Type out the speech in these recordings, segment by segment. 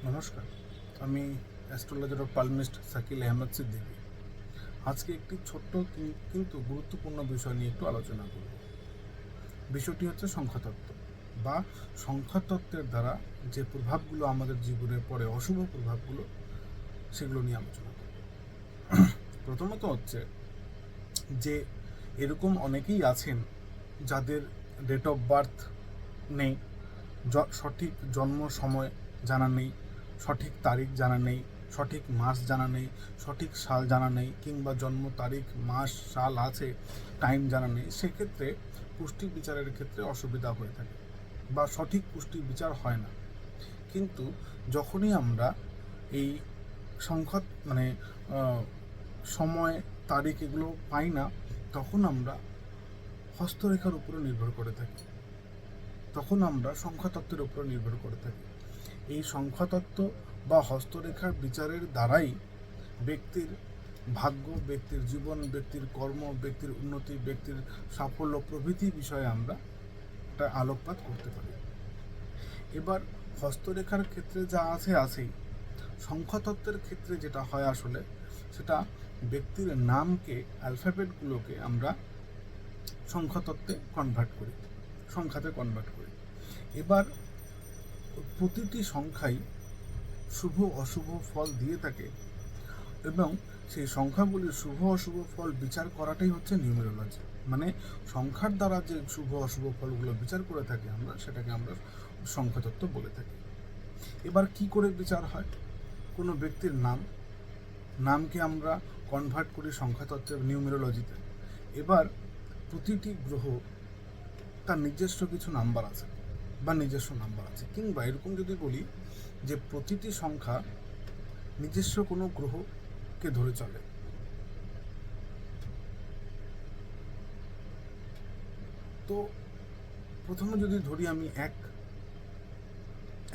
নমস্কার, আমি অ্যাস্ট্রোলজার ও পালমিস্ট শাকিল আহমেদ সিদ্দিকী। আজকে একটি ছোট্ট কিন্তু গুরুত্বপূর্ণ বিষয় নিয়ে একটু আলোচনা করব। বিষয়টি হচ্ছে সংখ্যাতত্ত্ব বা সংখ্যাতত্ত্বের দ্বারা যে প্রভাবগুলো আমাদের জীবনে পড়ে, অশুভ প্রভাবগুলো, সেগুলো নিয়ে আলোচনা করব। প্রথমত হচ্ছে যে এরকম অনেকেই আছেন যাদের ডেট অফ বার্থ নেই, সঠিক জন্ম সময় জানা নেই, সঠিক তারিখ জানা নেই, সঠিক মাস জানা নেই, সঠিক সাল জানা নেই, কিংবা জন্ম তারিখ মাস সাল আছে, টাইম জানা নেই। সেক্ষেত্রে পুষ্টি বিচারের ক্ষেত্রে অসুবিধা হয়ে থাকে বা সঠিক পুষ্টি বিচার হয় না। কিন্তু যখনই আমরা এই সংখ্যা সময় তারিখ এগুলো পাই না, তখন আমরা হস্তরেখার উপরে নির্ভর করে থাকি, তখন আমরা সংখ্যাতত্ত্বের উপর নির্ভর করে থাকি। এই সংখ্যাতত্ত্ব বা হস্তরেখার বিচারের দ্বারাই ব্যক্তির ভাগ্য, ব্যক্তির জীবন, ব্যক্তির কর্ম, ব্যক্তির উন্নতি, ব্যক্তির সাফল্য প্রভৃতি বিষয়ে আমরা একটা আলোকপাত করতে পারি। এবার হস্তরেখার ক্ষেত্রে যা আছেই, সংখ্যাতত্ত্বের ক্ষেত্রে যেটা হয় আসলে সেটা ব্যক্তির নামকে, অ্যালফাবেটগুলোকে আমরা সংখ্যাতত্ত্বে কনভার্ট করি, সংখ্যাতে কনভার্ট করি। এবার প্রতিটি সংখ্যাই শুভ অশুভ ফল দিয়ে থাকে এবং সেই সংখ্যাগুলির শুভ অশুভ ফল বিচার করাটাই হচ্ছে নিউমেরোলজি। মানে সংখ্যার দ্বারা যে শুভ অশুভ ফলগুলো বিচার করে থাকি আমরা, সেটাকে আমরা সংখ্যাতত্ত্ব বলে থাকি। এবার কি করে বিচার হয়? কোনো ব্যক্তির নামকে আমরা কনভার্ট করি সংখ্যাতত্ত্বের নিউমেরোলজিতে। এবার প্রতিটি গ্রহ তার নিজস্ব কিছু নাম্বার আছে বা নিজস্ব নাম্বার আছে, কিংবা এরকম যদি বলি যে প্রতিটি সংখ্যা নিজস্ব কোনো গ্রহকে ধরে চলে। তো প্রথমে যদি ধরি আমি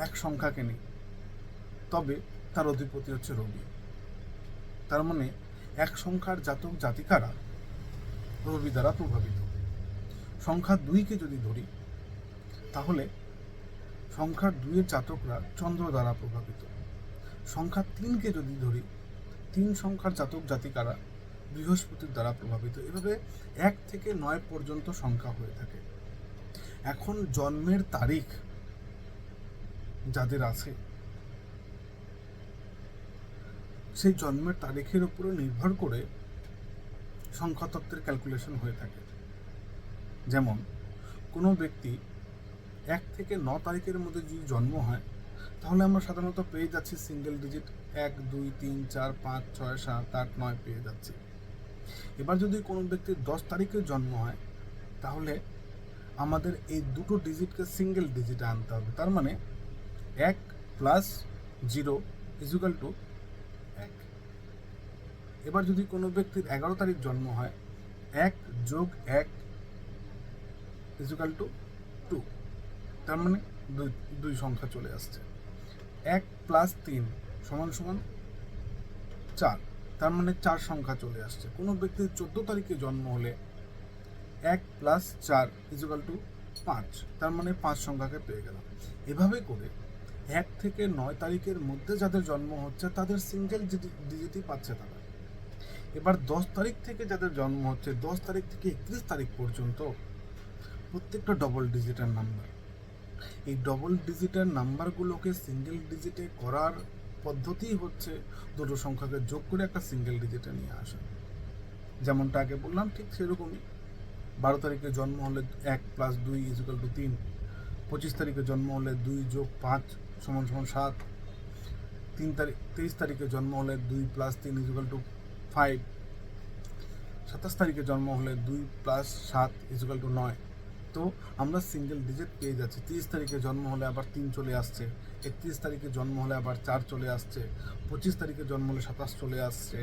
এক সংখ্যাকে নিই, তবে তার অধিপতি হচ্ছে রবি। তার মানে এক সংখ্যার জাতক জাতিকারা রবি দ্বারা প্রভাবিত। সংখ্যা 2কে যদি ধরি, তাহলে সংখ্যার 2-এর জাতকরা চন্দ্র দ্বারা প্রভাবিত। সংখ্যা 3কে যদি ধরি, 3 সংখ্যার জাতক জাতিকারা বৃহস্পতির দ্বারা প্রভাবিত। এভাবে 1 থেকে 9 পর্যন্ত সংখ্যা হয়ে থাকে। এখন জন্মের তারিখ যাদের আছে, সেই জন্মের তারিখের উপরে নির্ভর করে সংখ্যাতত্ত্বের ক্যালকুলেশন হয়ে থাকে। যেমন কোনো ব্যক্তি 1 থেকে 9 তারিখের মধ্যে যদি জন্ম হয়, তাহলে আমরা সাধারণত পেয়ে যাচ্ছি সিঙ্গেল ডিজিট 1, 2, 3, 4, 5, 6, 7, 8, 9 পেয়ে যাচ্ছি। এবার যদি কোনো ব্যক্তির 10 তারিখে জন্ম হয়, তাহলে আমাদের এই দুটো ডিজিটকে সিঙ্গেল ডিজিটে আনতে হবে। তার মানে 1 + 0 = 1। এবার যদি কোনো ব্যক্তির 11 তারিখ জন্ম হয়, 1 + 1 = 2। তার মানে দুই সংখ্যা চলে আসছে। 1 + 3 = 4। তার মানে 4 সংখ্যা চলে আসছে। কোনো ব্যক্তির 14 তারিখে জন্ম হলে 1 + 4 = 5। তার মানে 5 সংখ্যাকে পেয়ে গেলাম। এভাবে করে 1 থেকে 9 তারিখের মধ্যে যাদের জন্ম হচ্ছে, তাদের সিঙ্গেল ডিজিটই পাচ্ছে তারা। এবার 10 তারিখ থেকে যাদের জন্ম হচ্ছে, 10 তারিখ থেকে 31 তারিখ পর্যন্ত প্রত্যেকটা ডবল ডিজিটের নাম্বার। এই ডবল ডিজিটের নাম্বারগুলোকে সিঙ্গেল ডিজিটে করার পদ্ধতি হচ্ছে দুটো সংখ্যাকে যোগ করে একটা সিঙ্গেল ডিজিটে নিয়ে আসা। যেমনটা আগে বললাম, ঠিক সেরকমই 12 তারিখে জন্ম হলে 1 + 2 = 3। 25 তারিখে জন্ম হলে 2 + 5 = 7। 23 তারিখে জন্ম হলে 2 + 3 = 5। 27 তারিখে জন্ম হলে 2 + 7 = 9। তো আমরা সিঙ্গেল ডিজিট পেয়ে যাচ্ছি। 30 তারিখে জন্ম হলে আবার 3 চলে আসছে, 31 তারিখে জন্ম হলে আবার 4 চলে আসছে, 25 তারিখে জন্ম হলে 27 চলে আসছে,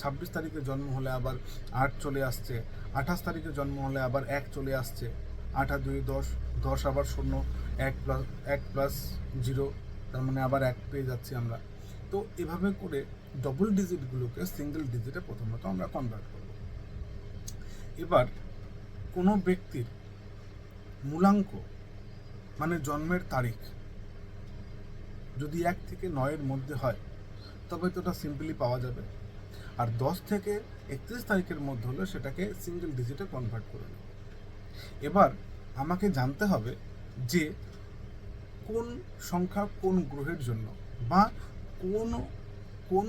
26 তারিখে জন্ম হলে আবার 8 চলে আসছে, 28 তারিখে জন্ম হলে আবার 1 চলে আসছে, 8 আর 2 10, 10 আবার 0, 1 + 0, তার মানে আবার 1 পেয়ে যাচ্ছি আমরা। তো এভাবে করে ডবল ডিজিটগুলোকে সিঙ্গেল ডিজিটে প্রথমত আমরা কনভার্ট করব। এবার কোনো ব্যক্তির মূলাঙ্ক মানে জন্মের তারিখ যদি 1 থেকে 9-এর মধ্যে হয় তবে তো ওটা সিম্পলি পাওয়া যাবে, আর 10 থেকে 31 তারিখের মধ্যে হলে সেটাকে সিঙ্গেল ডিজিটে কনভার্ট করে নেব। এবার আমাকে জানতে হবে যে কোন সংখ্যা কোন গ্রহের জন্য, বা কোন কোন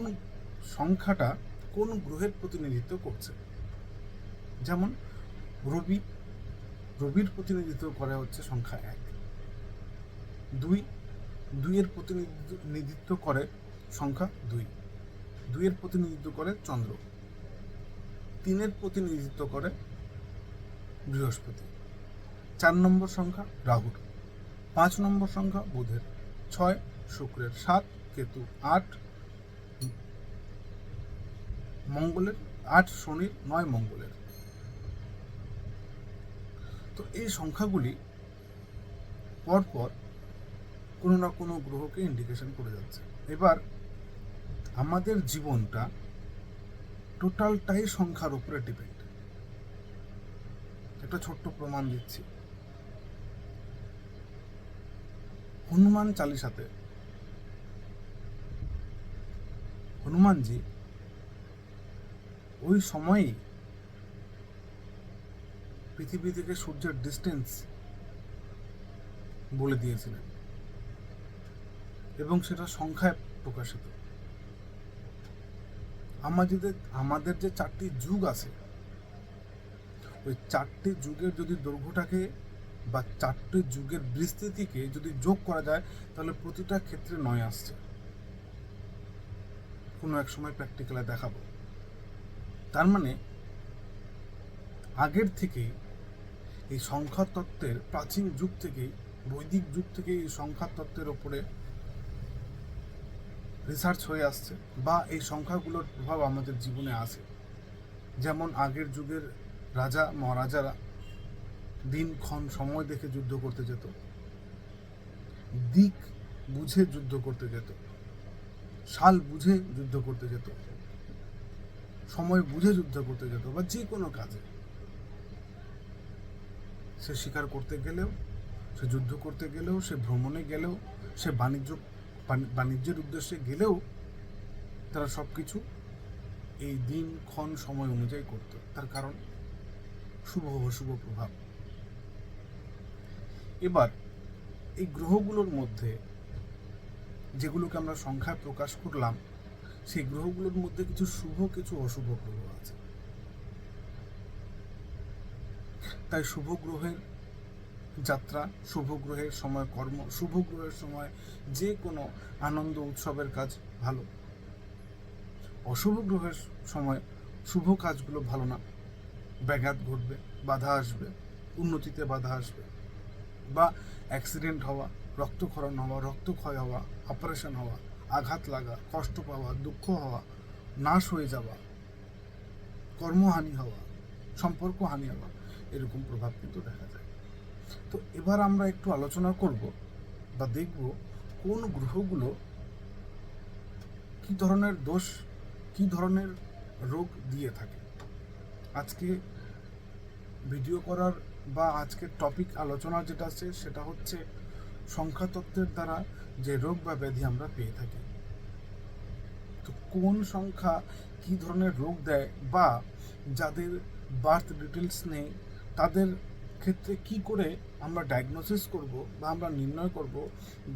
সংখ্যাটা কোন গ্রহের প্রতিনিধিত্ব করছে। যেমন রবির প্রতিনিধিত্ব করে হচ্ছে সংখ্যা 1, 2 এর প্রতিনিধিত্ব করে সংখ্যা 2 এর প্রতিনিধিত্ব করে চন্দ্র, 3 এর প্রতিনিধিত্ব করে বৃহস্পতি, 4 নম্বর সংখ্যা রাহুর, 5 নম্বর সংখ্যা বুধের, 6 শুক্রের, 7 কেতু, 8 মঙ্গলের, 8 শনির, 9 মঙ্গলের। তো এই সংখ্যাগুলি পরপর কোনো না কোনো গ্রহকে ইন্ডিকেশন করে যাচ্ছে। এবার আমাদের জীবনটা টোটালটাই সংখ্যার উপরে ডিপেন্ড। একটা ছোট্ট প্রমাণ দিচ্ছি। হনুমান চালিসাতে হনুমানজি ওই সময়ই পৃথিবী থেকে সূর্যের ডিস্টেন্স বলে দিয়েছিলেন, এবং সেটা সংখ্যায় প্রকাশিত। আমাদের যে 4টি যুগ আছে, ওই 4টি যুগের যদি দৈর্ঘ্যটাকে বা 4টি যুগের বিস্তৃতিকে যদি যোগ করা যায়, তাহলে প্রতিটা ক্ষেত্রে 9 আসছে। কোনো এক সময় প্র্যাকটিক্যালে দেখাবো। তার মানে আগের থেকেই এই সংখ্যা তত্ত্বের, প্রাচীন যুগ থেকেই, বৈদিক যুগ থেকে এই সংখ্যা তত্ত্বের ওপরে রিসার্চ হয়ে আসছে, বা এই সংখ্যাগুলোর প্রভাব আমাদের জীবনে আসে। যেমন আগের যুগের রাজা মহারাজারা দিনক্ষণ সময় দেখে যুদ্ধ করতে যেত, দিক বুঝে যুদ্ধ করতে যেত, সাল বুঝে যুদ্ধ করতে যেত, সময় বুঝে যুদ্ধ করতে যেত, বা যে কোনো কাজে সে শিকার করতে গেলেও, সে যুদ্ধ করতে গেলেও, সে ভ্রমণে গেলেও, সে বাণিজ্যের উদ্দেশ্যে গেলেও, তারা সব কিছু এই দিনক্ষণ সময় অনুযায়ী করত। তার কারণ শুভ অশুভ প্রভাব। এবার এই গ্রহগুলোর মধ্যে যেগুলোকে আমরা সংখ্যায় প্রকাশ করলাম, সেই গ্রহগুলোর মধ্যে কিছু শুভ কিছু অশুভ গ্রহ আছে। তাই শুভ গ্রহের যাত্রা, শুভ গ্রহের সময় কর্ম, শুভ গ্রহের সময় যে কোনো আনন্দ উৎসবের কাজ ভালো। অশুভ গ্রহের সময় শুভ কাজগুলো ভালো না, ব্যাঘাত ঘটবে, বাধা আসবে, উন্নতিতে বাধা আসবে, বা অ্যাক্সিডেন্ট হওয়া, রক্তক্ষরণ হওয়া, রক্তক্ষয় হওয়া, অপারেশন হওয়া, আঘাত লাগা, কষ্ট পাওয়া, দুঃখ হওয়া, নাশ হয়ে যাওয়া, কর্মহানি হওয়া, সম্পর্কহানি হওয়া, এরকম প্রভাব কিন্তু দেখা যায়। তো এবার আমরা একটু আলোচনা করব বা দেখব কোন গ্রহগুলো কি ধরনের দোষ, কি ধরনের রোগ দিয়ে থাকে। আজকে ভিডিও করার বা আজকের টপিক আলোচনা যেটা আছে সেটা হচ্ছে সংখ্যাতত্ত্বের দ্বারা যে রোগ বা ব্যাধি আমরা পেয়ে থাকি। তো কোন সংখ্যা কি ধরনের রোগ দেয়, বা যাদের বার্থ ডিটেলস নেই তাদের ক্ষেত্রে কি করে আমরা ডায়াগনোসিস করব বা আমরা নির্ণয় করব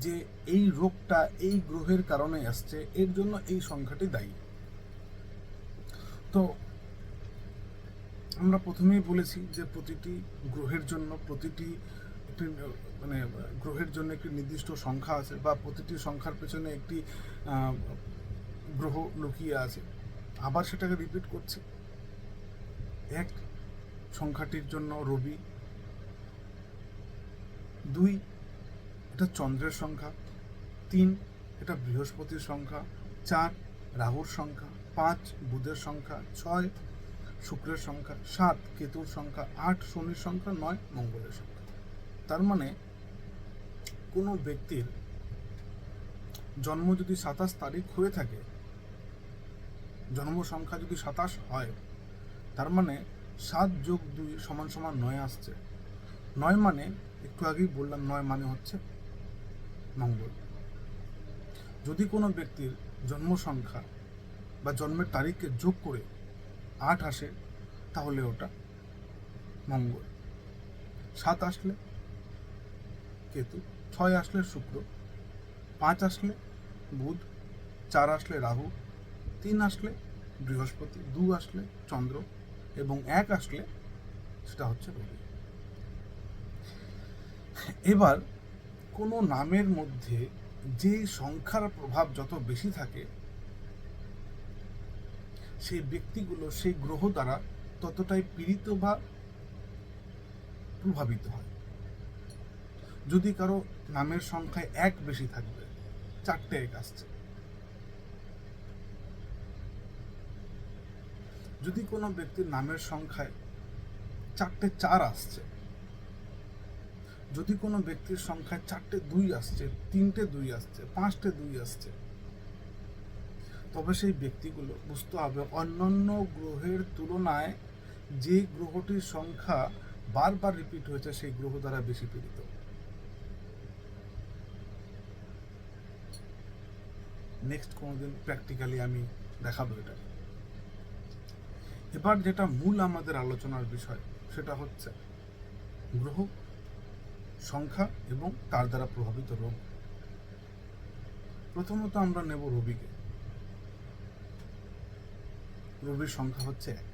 যে এই রোগটা এই গ্রহের কারণে আসছে, এর জন্য এই সংখ্যাটি দায়ী। তো আমরা প্রথমেই বলেছি যে প্রতিটি গ্রহের জন্য গ্রহের জন্য একটি নির্দিষ্ট সংখ্যা আছে, বা প্রতিটি সংখ্যার পেছনে একটি গ্রহ লুকিয়ে আছে। আবার সেটাকে রিপিট করছি। 1 সংখ্যাটির জন্য রবি, 2 এটা চন্দ্রের সংখ্যা, 3 এটা বৃহস্পতির সংখ্যা, 4 রাহুর সংখ্যা, 5 বুধের সংখ্যা, 6 শুক্রের সংখ্যা, 7 কেতুর সংখ্যা, 8 শনির সংখ্যা, 9 মঙ্গলের সংখ্যা। তার মানে কোনো ব্যক্তির জন্ম যদি 27 তারিখ হয়ে থাকে, জন্ম সংখ্যা যদি 27 হয়, তার মানে 7 যোগ 2 সমান সমান 9 আসছে। 9 মানে একটু আগেই বললাম, 9 মানে হচ্ছে মঙ্গল। যদি কোনো ব্যক্তির জন্ম সংখ্যা বা জন্মের তারিখকে যোগ করে 8 আসে তাহলে ওটা মঙ্গল, 7 আসলে কেতু, 6 আসলে শুক্র, 5 আসলে বুধ, 4 আসলে রাহু, 3 আসলে বৃহস্পতি, 2 আসলে চন্দ্র এবং 1 আসলে সেটা হচ্ছে রবি। এবার কোনো নামের মধ্যে যে সংখ্যার প্রভাব যত বেশি থাকে সেই ব্যক্তিগুলো সেই গ্রহ দ্বারা ততটাই পীড়িত বা প্রভাবিত হয়। যদি কারো নামের সংখ্যায় 1 বেশি থাকবে, 4টে 1 আসছে, যদি কোনো ব্যক্তির নামের সংখ্যায় 4টে 4 আসছে, যদি কোনো ব্যক্তির সংখ্যায় 4টে 2 আসছে, 3টে 2 আসছে, 5টে 2 আসছে, তবে সেই ব্যক্তিগুলো বুঝতে হবে অন্যান্য গ্রহের তুলনায় যে গ্রহটির সংখ্যা বারবার রিপিট হয়েছে সেই গ্রহ দ্বারা বেশি পীড়িত। নেক্সট কোনোদিন প্র্যাকটিক্যালি আমি দেখাবো এটা। এবার যেটা মূল আমাদের আলোচনার বিষয় সেটা হচ্ছে গ্রহ সংখ্যা এবং তার দ্বারা প্রভাবিত রোগ। প্রথমত আমরা নেব রবিকে। রবির সংখ্যা হচ্ছে 1।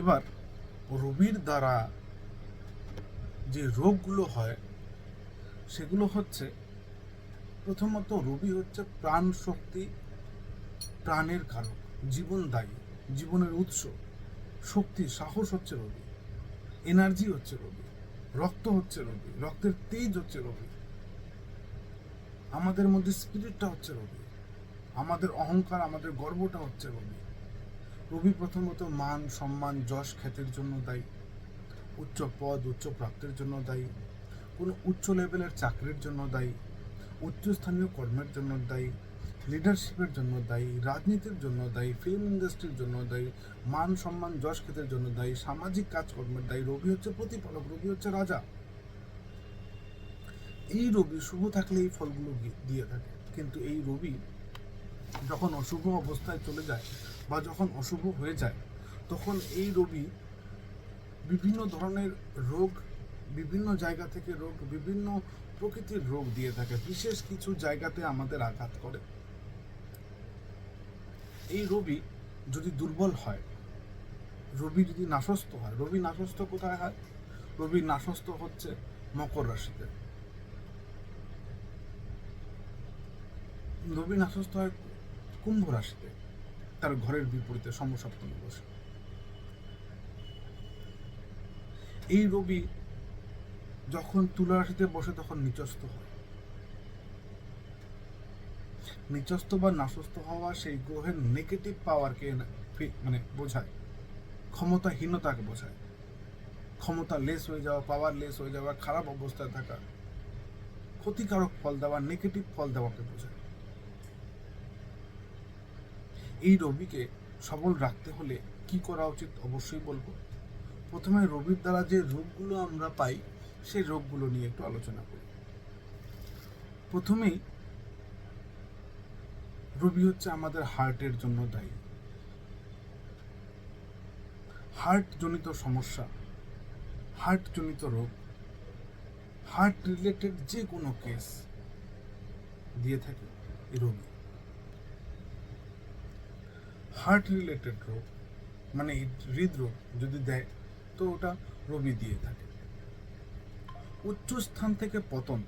এবার রবির দ্বারা যে রোগগুলো হয় সেগুলো হচ্ছে, প্রথমত রবি হচ্ছে প্রাণ শক্তি, প্রাণের কারক, জীবনদায়ী, জীবনের উৎস, শক্তি, সাহস হচ্ছে রবি, এনার্জি হচ্ছে রবি, রক্ত হচ্ছে রবি, রক্তের তেজ হচ্ছে রবি, আমাদের মধ্যে স্পিরিটটা হচ্ছে রবি, আমাদের অহংকার, আমাদের গর্বটা হচ্ছে রবি। রবি প্রথমত মান, সম্মান, যশ, খ্যাতির জন্য দায়ী, উচ্চ পদ, উচ্চ প্রাপ্তির জন্য দায়ী, কোনো উচ্চ লেভেলের চাকরির জন্য দায়ী, উচ্চস্থানীয় কর্মের জন্য দায়ী, লিডারশিপের জন্য দায়ী, রাজনীতির জন্য দায়ী, ফিল্ম ইন্ডাস্ট্রির জন্য দায়ী, মান, সম্মান, যশ, খ্যাতির জন্য দায়ী, সামাজিক কাজকর্মের দায়ী। রবি হচ্ছে প্রতিপালক, রবি হচ্ছে রাজা। এই রবি শুভ থাকলে এই ফলগুলো দিয়ে থাকে, কিন্তু এই রবি যখন অশুভ অবস্থায় চলে যায় বা যখন অশুভ হয়ে যায় তখন এই রবি বিভিন্ন ধরনের রোগ, বিভিন্ন জায়গা থেকে রোগ, বিভিন্ন প্রকৃতির রোগ দিয়ে থাকে, বিশেষ কিছু জায়গাতে আমাদের আঘাত করে। এই রবি যদি দুর্বল হয়, রবি যদি নাশস্ত হয়, রবি নাশস্ত কোথায় হয়? রবি নাশস্ত হচ্ছে মকর রাশিতে। রবি নাশস্ত হয় কুম্ভ রাশিতে, তার ঘরের বিপরীতে সমসপ্তমে বসে। এই রবি যখন তুলা রাশিতে বসে তখন নিচস্থ হয়। নিচস্থ বা নাশস্থ হওয়া সেই গ্রহের নেগেটিভ পাওয়ারকে মানে বোঝায়, ক্ষমতাহীনতাকে বোঝায়, ক্ষমতা লেস হয়ে যাওয়া, পাওয়ার লেস হয়ে যাওয়া, খারাপ অবস্থায় থাকা, ক্ষতিকারক ফল দেওয়া, নেগেটিভ ফল দেওয়াকে বোঝায়। এই রবিকে সবল রাখতে হলে কি করা উচিত অবশ্যই বলবো। প্রথমে রবির দ্বারা যে রোগগুলো আমরা পাই সেই রোগগুলো নিয়ে একটু আলোচনা করি। প্রথমেই রবি হচ্ছে আমাদের হার্টের জন্য দায়ী। হার্ট জনিত সমস্যা, হার্ট জনিত রোগ, হার্ট রিলেটেড যে কোনো কেস দিয়ে থাকে এই রবি। হার্ট রিলেটেড রোগ মানে হৃদরোগ যদি দেয় তো ওটা রবি দিয়ে থাকে। উচ্চ স্থান থেকে পতন,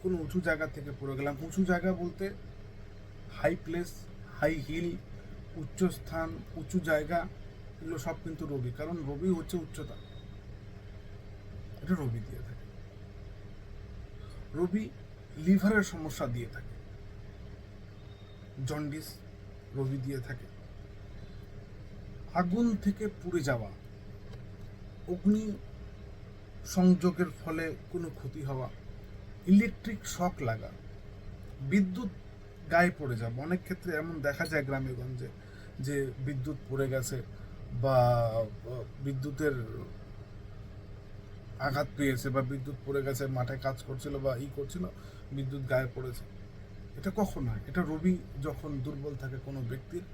কোনো উঁচু জায়গা থেকে পড়ে গেলাম, উঁচু জায়গা বলতে হাই প্লেস, হাই হিল, উচ্চ স্থান, উঁচু জায়গা, এগুলো সব কিন্তু রবি, কারণ রবি হচ্ছে উচ্চতা, এটা রবি দিয়ে থাকে। রবি লিভারের সমস্যা দিয়ে থাকে, জন্ডিস রবি দিয়ে থাকে। আগুন থেকে পুড়ে যাওয়া, অগ্নি সংযোগের ফলে কোনো ক্ষতি হওয়া, ইলেকট্রিক শক লাগা, বিদ্যুৎ গায়ে পড়ে যাওয়া, অনেক ক্ষেত্রে এমন দেখা যায় গ্রামে গঞ্জে যে বিদ্যুৎ পড়ে গেছে বা বিদ্যুতের আঘাত পেয়েছে বা বিদ্যুৎ পড়ে গেছে, মাঠে কাজ করছিল বা করছিল, বিদ্যুৎ গায়ে পড়েছে। এটা কখন হয়? এটা রবি যখন দুর্বল থাকে কোনো ব্যক্তির,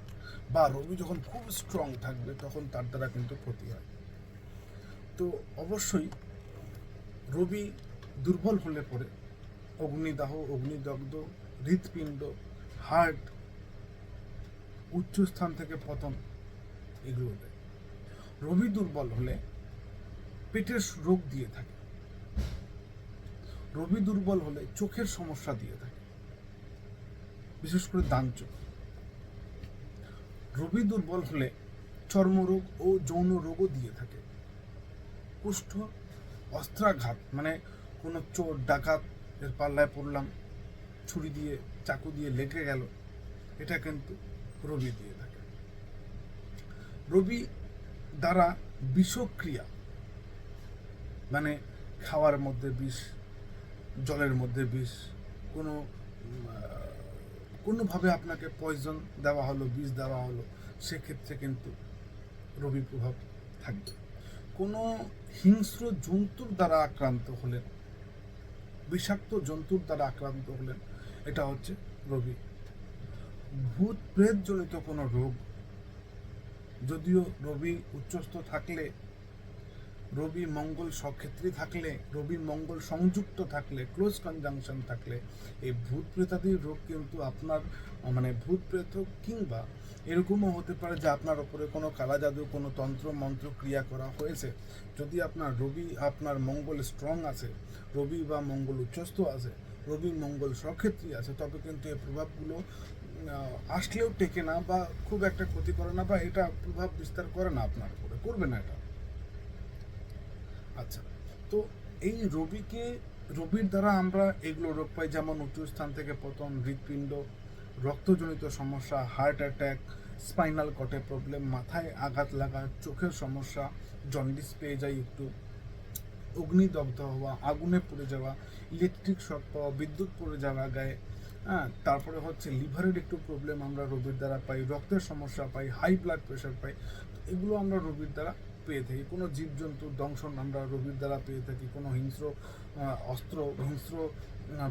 বা রবি যখন খুব স্ট্রং থাকবে, তখন তার দ্বারা কিন্তু ক্ষতি হয়। তো অবশ্যই রবি দুর্বল হলে পরে অগ্নিদাহ, অগ্নিদগ্ধ, হৃৎপিণ্ড, হার্ট, উচ্চস্থান থেকে পতন, এগুলো দেয়। রবি দুর্বল হলে পেটের রোগ দিয়ে থাকে। রবি দুর্বল হলে চোখের সমস্যা দিয়ে থাকে, বিশেষ করে ডান চোখ। রবি দুর্বল হলে চর্মরোগ ও যৌন রোগও দিয়ে থাকে। কুষ্ঠ, অস্ত্রাঘাত, মানে কোনো চোর ডাকাত এর পাল্লায় পড়লাম, ছুরি দিয়ে চাকু দিয়ে লেগে গেল, এটা কিন্তু রবি দিয়ে থাকে। রবি দ্বারা বিষক্রিয়া, মানে খাওয়ার মধ্যে বিষ, জলের মধ্যে বিষ, কোনোভাবে আপনাকে পয়জন দেওয়া হলো, বিষ দেওয়া হলো, সেক্ষেত্রে কিন্তু রবি প্রভাব থাকবে। কোনো হিংস্র জন্তুর দ্বারা আক্রান্ত হলেন, বিষাক্ত জন্তুর দ্বারা আক্রান্ত হলেন, এটা হচ্ছে রবি। ভূত প্রেত জনিত কোনো রোগ, যদিও রবি উচ্চস্থ থাকলে, রবি মঙ্গল সক্ষেত্রে থাকলে, রবি মঙ্গল সংযুক্ত থাকলে, ক্লোজ কনজাংশন থাকলে, এই ভূত প্রেতাদির রোগ কিন্তু আপনার, মানে ভূত প্রেত কিংবা এরকমও হতে পারে যে আপনার ওপরে কোনো কালা জাদু, কোনো তন্ত্র মন্ত্র ক্রিয়া করা হয়েছে। যদি আপনার রবি, আপনার মঙ্গল স্ট্রং আছে, রবি বা মঙ্গল উচ্চস্থ আছে, রবি মঙ্গল সক্ষেত্রী আছে, তবে কিন্তু এই প্রভাবগুলো আসলেও টেকে না, বা খুব একটা ক্ষতি করে না, বা এটা প্রভাব বিস্তার করে না আপনার উপরে, করবে না এটা। আচ্ছা, তো এই রবির দ্বারা আমরা এগুলো রোগ পাই, যেমন উচ্চ স্থান থেকে পতন, হৃৎপিণ্ড, রক্তজনিত সমস্যা, হার্ট অ্যাটাক, স্পাইনাল কর্ডে প্রবলেম, মাথায় আঘাত লাগা, চোখের সমস্যা, জন্ডিস পেয়ে যায় একটু, অগ্নিদগ্ধ হওয়া, আগুনে পুড়ে যাওয়া, ইলেকট্রিক শক পাওয়া, বিদ্যুৎ পড়ে যাওয়া গায়ে। হ্যাঁ, তারপরে হচ্ছে লিভারের একটু প্রবলেম আমরা রবির দ্বারা পাই, রক্তের সমস্যা পাই, হাই ব্লাড প্রেশার পাই। এগুলো আমরা রবির দ্বারা পেয়ে থাকি। কোনো জীবজন্তুর দংশন আমরা রবির দ্বারা পেয়ে থাকি, কোনো হিংস্র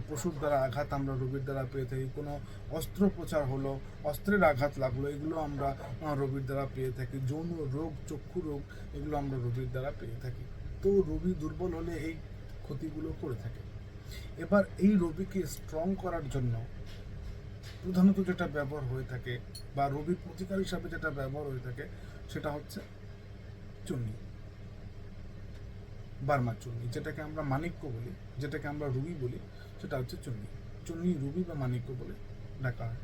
পশুর দ্বারা আঘাত আমরা রবির দ্বারা পেয়ে থাকি, কোনো অস্ত্রোপচার হলো, অস্ত্রের আঘাত লাগলো, এগুলো আমরা রবির দ্বারা পেয়ে থাকি, যৌন রোগ, চক্ষু রোগ, এগুলো আমরা রবির দ্বারা পেয়ে থাকি। তো রবি দুর্বল হলে এই ক্ষতিগুলো করে থাকে। এবার এই রবিকে স্ট্রং করার জন্য প্রধানত যেটা ব্যবহার হয়ে থাকে, বা রবির প্রতিকার হিসাবে যেটা ব্যবহার হয়ে থাকে, সেটা হচ্ছে চুন্নি, বার্মা চুন্নি, যেটাকে আমরা মাণিক্য বলি, যেটাকে আমরা রুবি বলি, সেটা হচ্ছে চুন্নি। চুন্নি রুবি বা মাণিক্য বলে ডাকা হয়।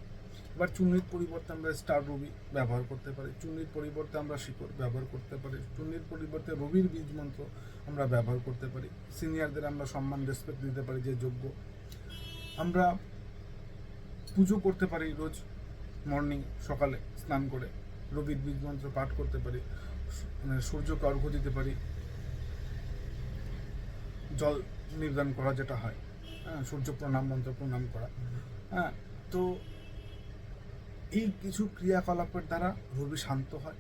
এবার চুন্নির পরিবর্তে আমরা স্টার রুবি ব্যবহার করতে পারি, চুন্নির পরিবর্তে আমরা শিকড় ব্যবহার করতে পারি, চুন্নির পরিবর্তে রবির বীজ মন্ত্র আমরা ব্যবহার করতে পারি, সিনিয়রদের আমরা সম্মান রেসপেক্ট দিতে পারি যে যোগ্য। আমরা পুজো করতে পারি রোজ মর্নিং, সকালে স্নান করে রবির বীজ মন্ত্র পাঠ করতে পারি, সূর্যকে অর্ঘ্য দিতে পারি, জল নির্দান করা যেটা হয়, হ্যাঁ, সূর্য প্রণাম মন্ত্র প্রণাম করা। হ্যাঁ, তো এই কিছু ক্রিয়াকলাপের দ্বারা রবি শান্ত হয়,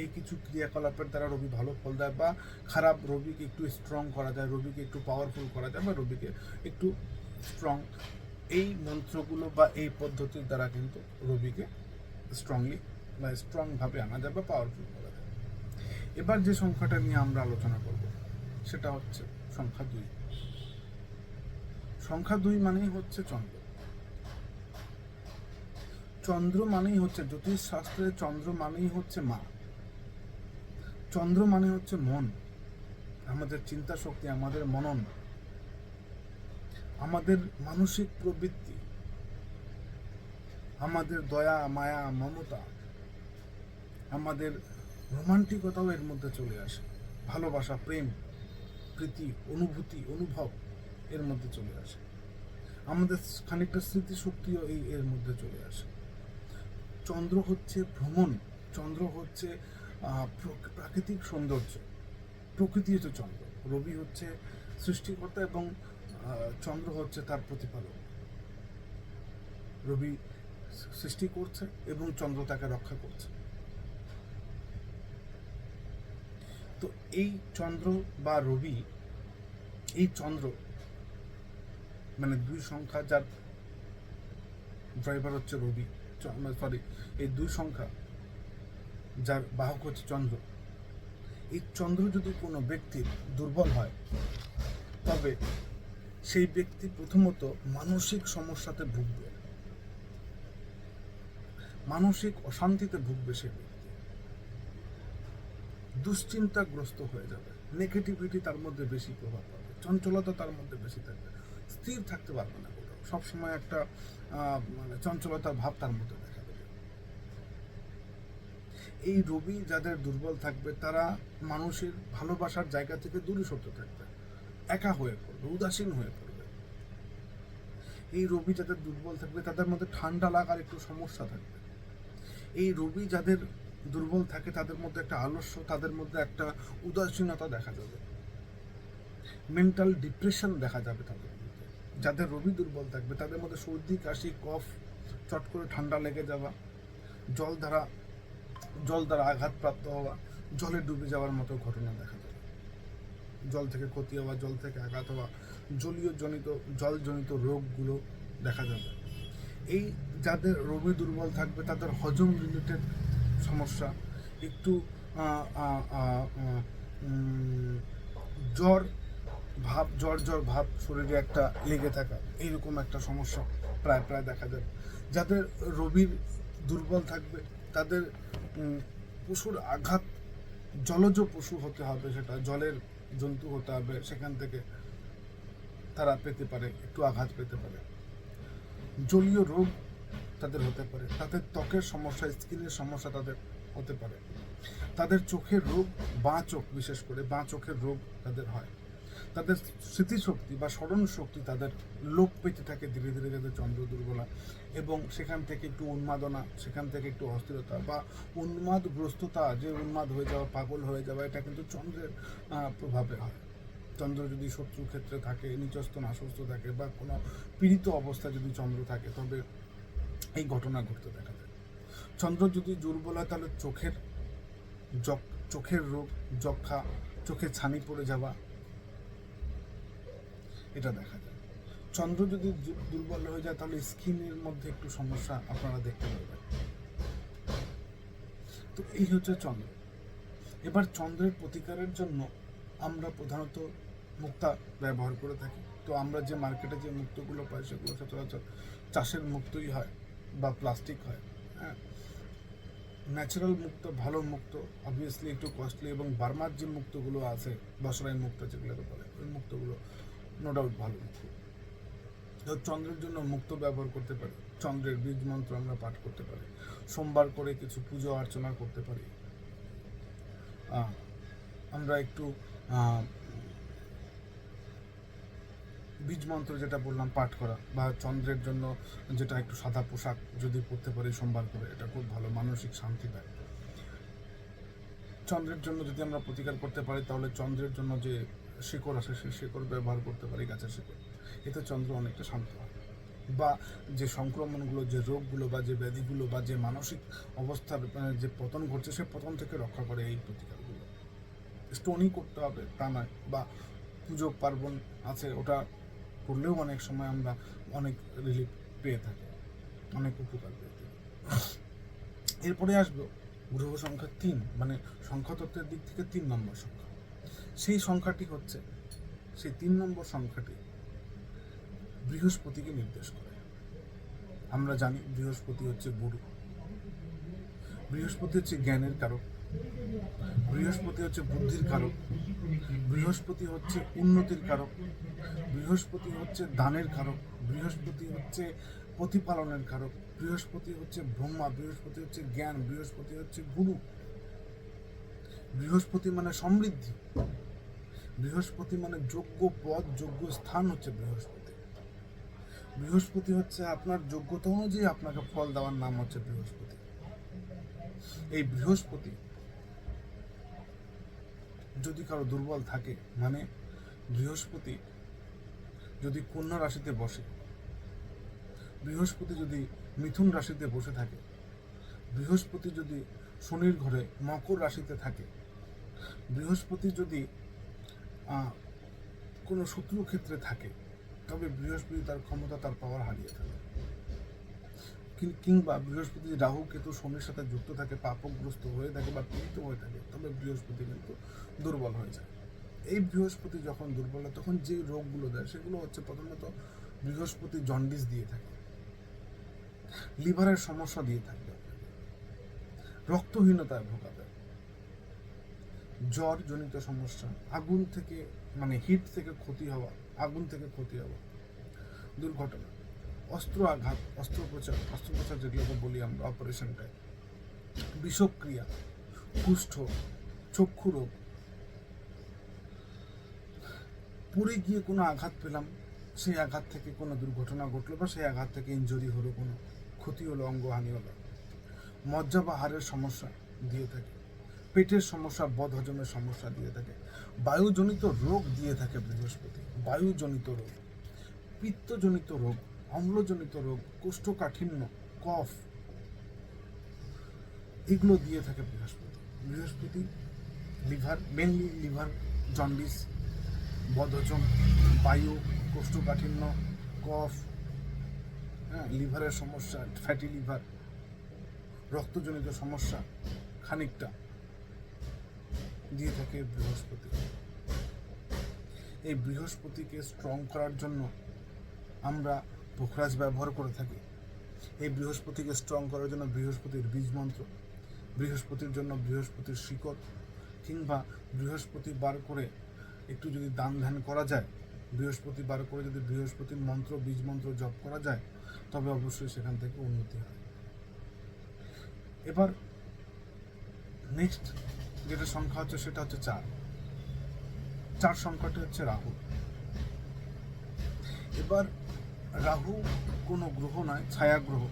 এই কিছু ক্রিয়াকলাপের দ্বারা রবি ভালো ফল দেয়, বা খারাপ রবিকে একটু স্ট্রং করা যায়, রবিকে একটু পাওয়ারফুল করা যায়, বা রবিকে একটু স্ট্রং, এই মন্ত্রগুলো বা এই পদ্ধতির দ্বারা কিন্তু রবিকে স্ট্রংলি বা স্ট্রংভাবে আনা যায় বা পাওয়ারফুল করা যায়। এবার যে সংখ্যাটা নিয়ে আমরা আলোচনা করব সেটা হচ্ছে সংখ্যা 2। সংখ্যা 2 মানেই হচ্ছে চন্দ্র। চন্দ্র মানেই হচ্ছে জ্যোতিষ শাস্ত্রে, চন্দ্র মানেই হচ্ছে মা, চন্দ্র মানে হচ্ছে মন, আমাদের চিন্তা শক্তি, আমাদের মনন, আমাদের মানসিক প্রবৃত্তি, আমাদের দয়া মায়া মমতা, আমাদের রোমান্টিকতাও এর মধ্যে চলে আসে, ভালোবাসা, প্রেম, প্রীতি, অনুভূতি, অনুভব এর মধ্যে চলে আসে, আমাদের খানিকটা স্মৃতিশক্তিও এর মধ্যে চলে আসে। চন্দ্র হচ্ছে ভ্রমণ, চন্দ্র হচ্ছে প্রাকৃতিক সৌন্দর্য, প্রকৃতি হচ্ছে চন্দ্র, রবি হচ্ছে সৃষ্টিকর্তা, এবং চন্দ্র হচ্ছে তার প্রতিপালক। রবি সৃষ্টি করছে এবং চন্দ্র তাকে রক্ষা করছে। তো এই চন্দ্র বা রবি এই চন্দ্র মানে 2 সংখ্যা, যার ড্রাইভার হচ্ছে রবি, সরি, এই 2 সংখ্যা যার বাহক হচ্ছে চন্দ্র, এই চন্দ্র যদি কোনো ব্যক্তির দুর্বল হয় তবে সেই ব্যক্তি প্রথমত মানসিক সমস্যাতে ভুগবে, মানসিক অশান্তিতে ভুগবে, সে ব্যক্তি দুশ্চিন্তাগ্রস্ত হয়ে যাবে, নেগেটিভিটি তার মধ্যে বেশি প্রভাব পাবে, চঞ্চলতা তার মধ্যে বেশি থাকবে, স্থির থাকতে পারবে না কোথাও, সবসময় একটা মানে চঞ্চলতার ভাব তার মধ্যে দেখা দেবে। এই রবি যাদের দুর্বল থাকবে তারা মানুষের ভালোবাসার জায়গা থেকে দূরে সরতে থাকবে, একা হয়ে পড়বে, উদাসীন হয়ে পড়বে। এই রবি যাদের দুর্বল থাকবে তাদের মধ্যে ঠান্ডা লাগার একটু সমস্যা থাকবে। এই রবি যাদের দুর্বল থাকে তাদের মধ্যে একটা আলস্য, তাদের মধ্যে একটা উদাসীনতা দেখা যাবে, মেন্টাল ডিপ্রেশন দেখা যাবে তাদের মধ্যে। যাদের রবি দুর্বল থাকবে তাদের মধ্যে সর্দি, কাশি, কফ, চট করে ঠান্ডা লেগে যাওয়া, জল দ্বারা আঘাতপ্রাপ্ত হওয়া, জলে ডুবে যাওয়ার মতো ঘটনা দেখা যাবে, জল থেকে ক্ষতি হওয়া, জল থেকে আঘাত হওয়া, জলজনিত রোগগুলো দেখা যাবে। এই যাদের রবি দুর্বল থাকবে তাদের হজম রিলেটেড সমস্যা, একটু জ্বর ভাব শরীরে একটা লেগে থাকা, এইরকম একটা সমস্যা প্রায় দেখা যাবে। যাদের রবির দুর্বল থাকবে তাদের পশুর আঘাত, জলজ পশু হতে হবে, সেটা জলের জন্তু হতে হবে, সেখান থেকে তারা পেতে পারে, একটু আঘাত পেতে পারে। জলীয় রোগ তাদের হতে পারে, তাদের ত্বকের সমস্যা, স্কিনের সমস্যা তাদের হতে পারে, তাদের চোখের রোগ, বাঁ চোখ, বিশেষ করে বাঁ চোখের রোগ তাদের হয়, তাদের স্মৃতিশক্তি বা স্মরণ শক্তি তাদের লোপ পেতে থাকে ধীরে ধীরে যাদের চন্দ্র দুর্বল, এবং সেখান থেকে একটু উন্মাদনা, সেখান থেকে একটু অস্থিরতা বা উন্মাদগ্রস্ততা, যে উন্মাদ হয়ে যাওয়া, পাগল হয়ে যাওয়া, এটা কিন্তু চন্দ্রের প্রভাবে হয়। চন্দ্র যদি শত্রু ক্ষেত্রে থাকে, নিচস্থ নাশস্থ থাকে, বা কোনো পীড়িত অবস্থা যদি চন্দ্র থাকে তবে এই ঘটনা ঘটতে দেখা যায়। চন্দ্র যদি দুর্বল হয় তাহলে চোখের রোগ, যক্ষা, চোখে ছানি পড়ে যাওয়া, এটা দেখা যায়। চন্দ্র যদি দুর্বল হয়ে যায় তাহলে স্কিনের মধ্যে একটু সমস্যা আপনারা দেখতে পাবেন। তো এই হচ্ছে চন্দ্র। এবার চন্দ্রের প্রতিকারের জন্য আমরা প্রধানত মুক্তা ব্যবহার করে থাকি। তো আমরা যে মার্কেটে যে মুক্তগুলো পাই সেগুলো সচরাচর চাষের মুক্তই হয় বা প্লাস্টিক হয়। হ্যাঁ, ন্যাচারাল মুক্ত, ভালো মুক্ত, অবভিয়াসলি একটু কস্টলি, এবং বার্মার যে মুক্তগুলো আছে, বসরাই মুক্ত যেগুলোকে বলে, ওই মুক্তগুলো নো ডাউট ভালো মুক্ত। তো চন্দ্রের জন্য মুক্ত ব্যবহার করতে পারি, চন্দ্রের বীজ মন্ত্র আমরা পাঠ করতে পারি, সোমবার করে কিছু পুজো অর্চনা করতে পারি, আমরা একটু বীজ মন্ত্র যেটা বললাম পাঠ করা, বা চন্দ্রের জন্য যেটা একটু সাদা পোশাক যদি পরতে পারি সোমবার করে, এটা খুব ভালো, মানসিক শান্তি দেয়। চন্দ্রের জন্য যদি আমরা প্রতিকার করতে পারি তাহলে চন্দ্রের জন্য যে শিকড় আছে সেই শিকড় ব্যবহার করতে পারি, গাছের শিকড়, এতে চন্দ্র অনেকটা শান্ত হয়। বা যে সংক্রমণগুলো, যে রোগগুলো বা যে ব্যাধিগুলো বা যে মানসিক অবস্থার যে পতন ঘটছে, সে পতন থেকে রক্ষা করে এই প্রতিকারগুলো। স্টোনই করতে হবে তা নয়, বা পুজো পার্বণ আছে ওটা করলেও অনেক সময় আমরা অনেক রিলিফ পেয়ে থাকি, অনেক উপকার পেয়ে থাকি। এরপরে আসবো গ্রহ সংখ্যা 3, মানে সংখ্যাতত্ত্বের দিক থেকে 3 নম্বর সংখ্যা। সেই সংখ্যাটি হচ্ছে, সেই 3 নম্বর সংখ্যাটি বৃহস্পতিকে নির্দেশ করে। আমরা জানি বৃহস্পতি হচ্ছে গুরু, বৃহস্পতি হচ্ছে জ্ঞানের কারক, বৃহস্পতি হচ্ছে বুদ্ধির কারক, বৃহস্পতি হচ্ছে উন্নতির কারক, বৃহস্পতি হচ্ছে দানের কারক, বৃহস্পতি হচ্ছে প্রতিপালনের কারক, বৃহস্পতি হচ্ছে ব্রহ্মা, বৃহস্পতি হচ্ছে জ্ঞান, বৃহস্পতি হচ্ছে গুরু। বৃহস্পতি মানে সমৃদ্ধি, বৃহস্পতি মানে যোগ্য পদ, যোগ্য স্থান হচ্ছে বৃহস্পতি। বৃহস্পতি হচ্ছে আপনার যোগ্যতা অনুযায়ী আপনাকে ফল দেওয়ার নাম হচ্ছে বৃহস্পতি। এই বৃহস্পতি যদি কারো দুর্বল থাকে, মানে বৃহস্পতি যদি কন্যা রাশিতে বসে, বৃহস্পতি যদি মিথুন রাশিতে বসে থাকে, বৃহস্পতি যদি শনির ঘরে মকর রাশিতে থাকে, বৃহস্পতি যদি কোনো শত্রু ক্ষেত্রে থাকে, তবে বৃহস্পতি তার ক্ষমতা, তার পাওয়ার হারিয়ে ফেলে। কিংবা বৃহস্পতি রাহু কেতু শনির সাথে যুক্ত থাকে, পাপগ্রস্ত হয়ে থাকে বা পীড়িত হয়ে থাকে, তবে বৃহস্পতি কিন্তু দুর্বল হয়ে যায়। এই বৃহস্পতি যখন দুর্বল হয় তখন যে রোগগুলো দেয় সেগুলো হচ্ছে প্রথমত বৃহস্পতি জন্ডিস দিয়ে থাকে, লিভারের সমস্যা দিয়ে থাকবে, রক্তহীনতায় ভোগাবে, জ্বর জনিত সমস্যা, আগুন থেকে মানে হিট থেকে ক্ষতি হওয়া, আগুন থেকে ক্ষতি হওয়া, দুর্ঘটনা, অস্ত্র আঘাত, অস্ত্রোপচার যেগুলোকে বলি আমরা অপারেশনটায়, বিষক্রিয়া, কুষ্ঠ, চক্ষু রোগ, পুড়ে গিয়ে কোনো আঘাত পেলাম, সেই আঘাত থেকে কোনো দুর্ঘটনা ঘটলো বা সেই আঘাত থেকে ইনজুরি হলো, কোনো ক্ষতি হলো, অঙ্গহানি হলো, মজ্জা বা হাড়ের সমস্যা দিয়ে থাকে, পেটের সমস্যা, বদহজমের সমস্যা দিয়ে থাকে, বায়ুজনিত রোগ দিয়ে থাকে বৃহস্পতি, বায়ুজনিত রোগ, পিত্তজনিত রোগ, অম্লজনিত রোগ, কোষ্ঠকাঠিন্য, কফ, এগুলো দিয়ে থাকে বৃহস্পতি। বৃহস্পতি মেনলি লিভার জন্ডিস, বদহজম, বায়ু, কোষ্ঠকাঠিন্য, কফ, লিভারের সমস্যা, ফ্যাটি লিভার, রক্তজনিত সমস্যা খানিকটা দিয়ে থাকে বৃহস্পতি। এই বৃহস্পতিকে স্ট্রং করার জন্য আমরা পোখরাজ ব্যবহার করে থাকি। এই বৃহস্পতিকে স্ট্রং করার জন্য বৃহস্পতির বীজ মন্ত্র, বৃহস্পতির জন্য বৃহস্পতির শিকড়, কিংবা বৃহস্পতি বার করে একটু যদি দান ধ্যান করা যায়, বৃহস্পতি বার করে যদি বৃহস্পতির মন্ত্র, বীজ মন্ত্র জপ করা যায়, তবে অবশ্যই সেখান থেকে উন্নতি হয়। এবার নেক্সট যেটা সংখ্যা হচ্ছে সেটা হচ্ছে 4। 4 সংখ্যাটা হচ্ছে রাহু। এবার রাহু কোনো গ্রহ নয়, ছায়া গ্রহ।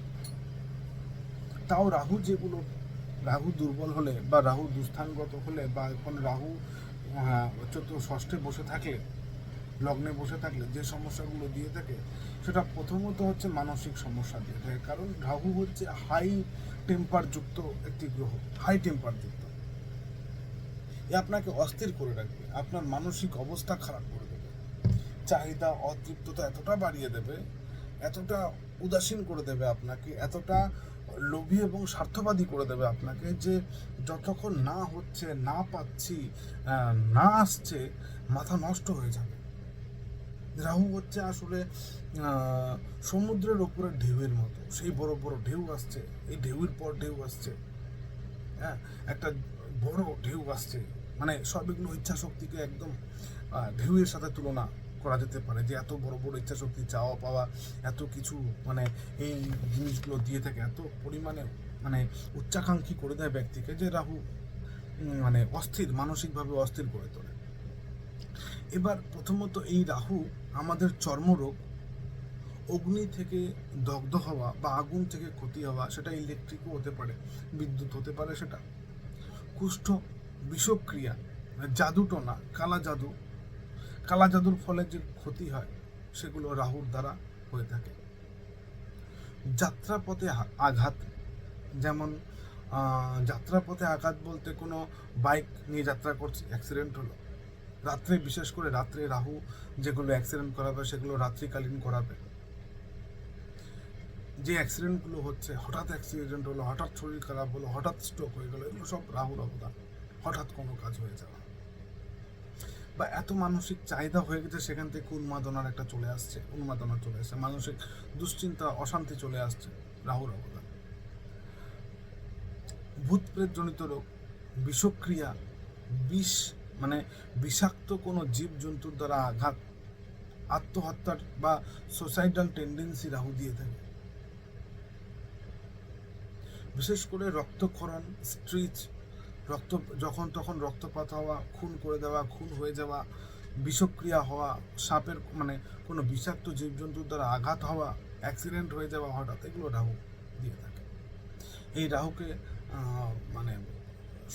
তাও রাহু দুর্বল হলে বা রাহু দুস্থানগত হলে বা এখন রাহু ষষ্ঠে বসে থাকলে, লগ্নে বসে থাকলে যে সমস্যাগুলো দিয়ে থাকে সেটা প্রথমত হচ্ছে মানসিক সমস্যা দিয়ে থাকে। কারণ রাহু হচ্ছে হাই টেম্পার যুক্ত একটি গ্রহ, হাই টেম্পার যুক্ত। এ আপনাকে অস্থির করে রাখবে, আপনার মানসিক অবস্থা খারাপ করে দেবে, চাহিদা, অতৃপ্ততা এতটা বাড়িয়ে দেবে, এতটা উদাসীন করে দেবে আপনাকে, এতটা লোভী এবং স্বার্থবাদী করে দেবে আপনাকে, যে যতক্ষণ না হচ্ছে, না পাচ্ছি, না আসছে, মাথা নষ্ট হয়ে যাবে। রাহু হচ্ছে আসলে সমুদ্রের ওপরে ঢেউয়ের মতো, সেই বড় বড় ঢেউ আসছে, এই ঢেউয়ের পর ঢেউ আসছে, হ্যাঁ, একটা বড় ঢেউ আসছে, মানে সব এগুলো ইচ্ছা শক্তিকে একদম ঢেউয়ের সাথে তুলনা করা যেতে পারে, যে এত বড় বড় ইচ্ছা শক্তি, চাওয়া পাওয়া, এত কিছু, মানে এই জিনিসগুলো দিয়ে থাকে, এত পরিমাণে মানে উচ্চাকাঙ্ক্ষী করে দেয় ব্যক্তিকে, যে রাহু মানে অস্থির, মানসিকভাবে অস্থির করে তোলে। এবার প্রথমত এই রাহু আমাদের চর্মরোগ, অগ্নি থেকে দগ্ধ হওয়া বা আগুন থেকে ক্ষতি হওয়া, সেটা ইলেকট্রিকও হতে পারে, বিদ্যুৎ হতে পারে, সেটা কুষ্ঠ, বিষক্রিয়া, জাদুটোনা, কালা জাদুর ফলে যে ক্ষতি হয় সেগুলো রাহুর দ্বারা হয়ে থাকে। যাত্রাপথে আঘাত, যেমন যাত্রাপথে আঘাত বলতে কোনো বাইক নিয়ে যাত্রা করছে, অ্যাক্সিডেন্ট হলো, রাত্রে, বিশেষ করে রাত্রে রাহু যেগুলো অ্যাক্সিডেন্ট করাবে সেগুলো রাত্রিকালীন করাবে। যে অ্যাক্সিডেন্টগুলো হচ্ছে, হঠাৎ অ্যাক্সিডেন্ট হলো, হঠাৎ শরীর খারাপ হলো, হঠাৎ স্ট্রোক হয়ে গেলো, এগুলো সব রাহুর অবদান। হঠাৎ কোনো কাজ হয়ে যাওয়া বা এত মানসিক চাহিদা হয়ে গেছে সেখান থেকে উন্মাদনা চলে আসছে, মানসিক দুশ্চিন্তা, অশান্তি চলে আসছে, রাহুর অবদান। ভূত প্রেত জনিত রোগ, বিষক্রিয়া, মানে বিষাক্ত কোনো জীবজন্তুর দ্বারা আঘাত, আত্মহত্যার বা সুসাইডাল টেন্ডেন্সি রাহু দিয়ে থাকে। বিশেষ করে রক্তক্ষরণ, স্ট্রিচ, যখন তখন রক্তপাত হওয়া, খুন করে দেওয়া, খুন হয়ে যাওয়া, বিষক্রিয়া হওয়া, সাপের মানে কোনো বিষাক্ত জীবজন্তুর দ্বারা আঘাত হওয়া, অ্যাক্সিডেন্ট হয়ে যাওয়া হঠাৎ, এগুলো রাহু দিয়ে থাকে। এই রাহুকে মানে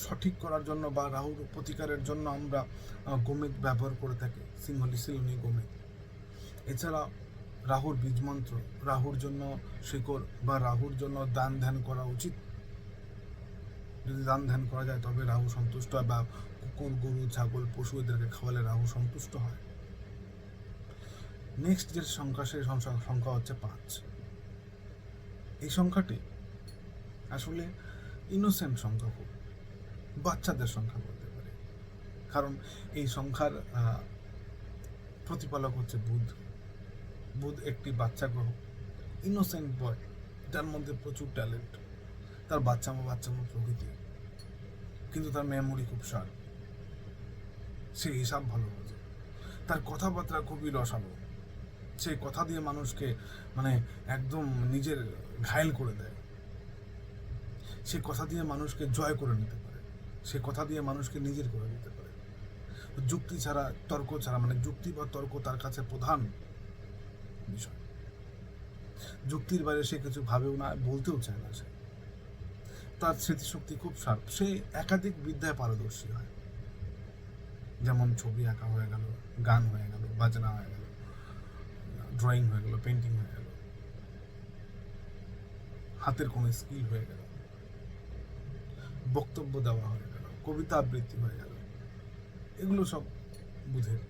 সঠিক করার জন্য বা রাহুর প্রতিকারের জন্য আমরা গোমেদ ব্যবহার করে থাকি, সিলনি গোমেদ। এছাড়া রাহুর বীজমন্ত্র, রাহুর জন্য শিকড় বা রাহুর জন্য দান ধ্যান করা উচিত। যদি দান ধ্যান করা যায় তবে রাহু সন্তুষ্ট হয়, বা কুকুর, গরু, ছাগল, পশু এদেরকে খাওয়ালে রাহু সন্তুষ্ট হয়। নেক্সট যে সংখ্যা, সেই সংখ্যা হচ্ছে 5। এই সংখ্যাটি আসলে ইনোসেন্ট সংখ্যা, খুব বাচ্চাদের সংখ্যা বলতে পারে। কারণ এই সংখ্যার প্রতিপালক হচ্ছে বুধ। বুধ একটি বাচ্চা গ্রহ, ইনোসেন্ট বয়, যার মধ্যে প্রচুর ট্যালেন্ট, তার বাচ্চামো প্রকৃতি, কিন্তু তার মেমোরি খুব শার্প, সে হিসাব ভালো বোঝে, তার কথাবার্তা খুবই রসালো, সে কথা দিয়ে মানুষকে মানে একদম নিজের ঘায়েল করে দেয়, সে কথা দিয়ে মানুষকে জয় করে নিতে পারে, সে কথা দিয়ে মানুষকে নিজের করে নিতে পারে। যুক্তি ছাড়া, তর্ক ছাড়া, মানে যুক্তি বা তর্ক তার কাছে প্রধান বিষয়। যুক্তির বাইরে সে কিছু ভাবেও না, বলতেও চায় না। সে, তার স্মৃতিশক্তি খুব শার্প, সে একাধিক বিদ্যায় পারদর্শী হয়। যেমন ছবি আঁকা হয়ে গেল, গান হয়ে গেল, বাজনা হয়ে গেল, ড্রয়িং হয়ে গেল, পেন্টিং হয়ে গেল, হাতের কোনো স্কিল হয়ে গেল, বক্তব্য দেওয়া হয়ে গেল, কবিতা আবৃত্তি হয়ে গেল, এগুলো সব বুধের।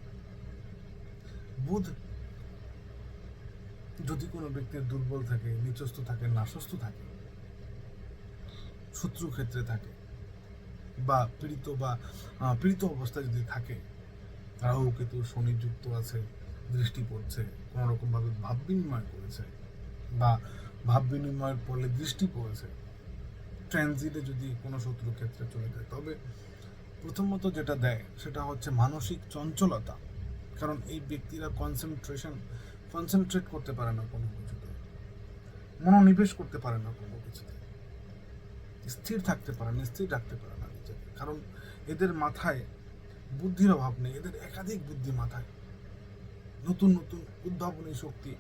বুধ যদি কোনো ব্যক্তির দুর্বল থাকে, নিচস্থ থাকে, নাশস্থ থাকে, শত্রু ক্ষেত্রে থাকে, বা পীড়িত অবস্থায় যদি থাকে, রাহু কেতু শনি যুক্ত আছে, দৃষ্টি পড়ছে, কোনো রকম ভাবে ভাব বিনিময় করেছে, বা ভাব বিনিময়ের ফলে দৃষ্টি পড়েছে, ট্রানজিটে যদি কোনো শত্রু ক্ষেত্রে চলে যায়, তবে প্রথমত যেটা দেয় সেটা হচ্ছে মানসিক চঞ্চলতা। কারণ এই ব্যক্তিরা কনসেন্ট্রেট করতে পারে না কোনো কিছুতে, মনোনিবেশ করতে পারে না কোনো কিছুতে, স্থির থাকতে পারে না, স্থির রাখতে পারে না নিজেকে। কারণ এদের মাথায় বুদ্ধির অভাব নেই, এদের একাধিক বুদ্ধি মাথায়, নতুন নতুন উদ্ভাবনী শক্তি,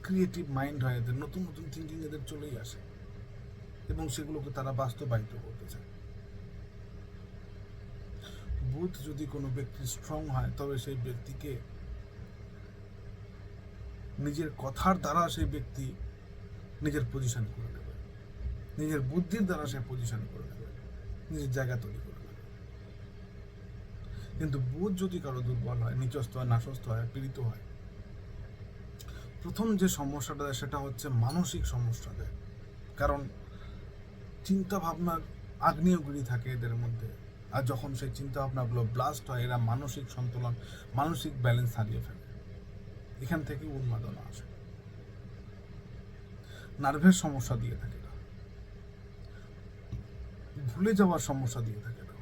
ক্রিয়েটিভ মাইন্ড হয় এদের, নতুন নতুন থিঙ্কিং এদের চলেই আসে, এবং সেগুলোকে তারা বাস্তবায়িত করতে চায়। বুধ যদি কোনো ব্যক্তি স্ট্রং হয়, তবে সেই ব্যক্তিকে নিজের কথার দ্বারা সেই ব্যক্তি নিজের পজিশন করে নেবে, নিজের বুদ্ধির দ্বারা সে পজিশন করে নেবে, নিজের জায়গা তৈরি করে নেবে। কিন্তু বুধ যদি কারো দুর্বল হয়, নিচস্থ হয়, নাশস্থ হয়, পীড়িত হয়, প্রথম যে সমস্যাটা দেয় সেটা হচ্ছে মানসিক সমস্যা দেয়। কারণ চিন্তা ভাবনার আগ্নেয়গিরি থাকে এদের মধ্যে, আর যখন সেই চিন্তা ভাবনাগুলো ব্লাস্ট হয়, এরা মানসিক সন্তুলন, মানসিক ব্যালেন্স হারিয়ে ফেলে। এখান থেকে উন্মাদনা আসে। নার্ভের সমস্যা দিয়ে থাকে না, ভুলে যাওয়ার সমস্যা দিয়ে থাকে না,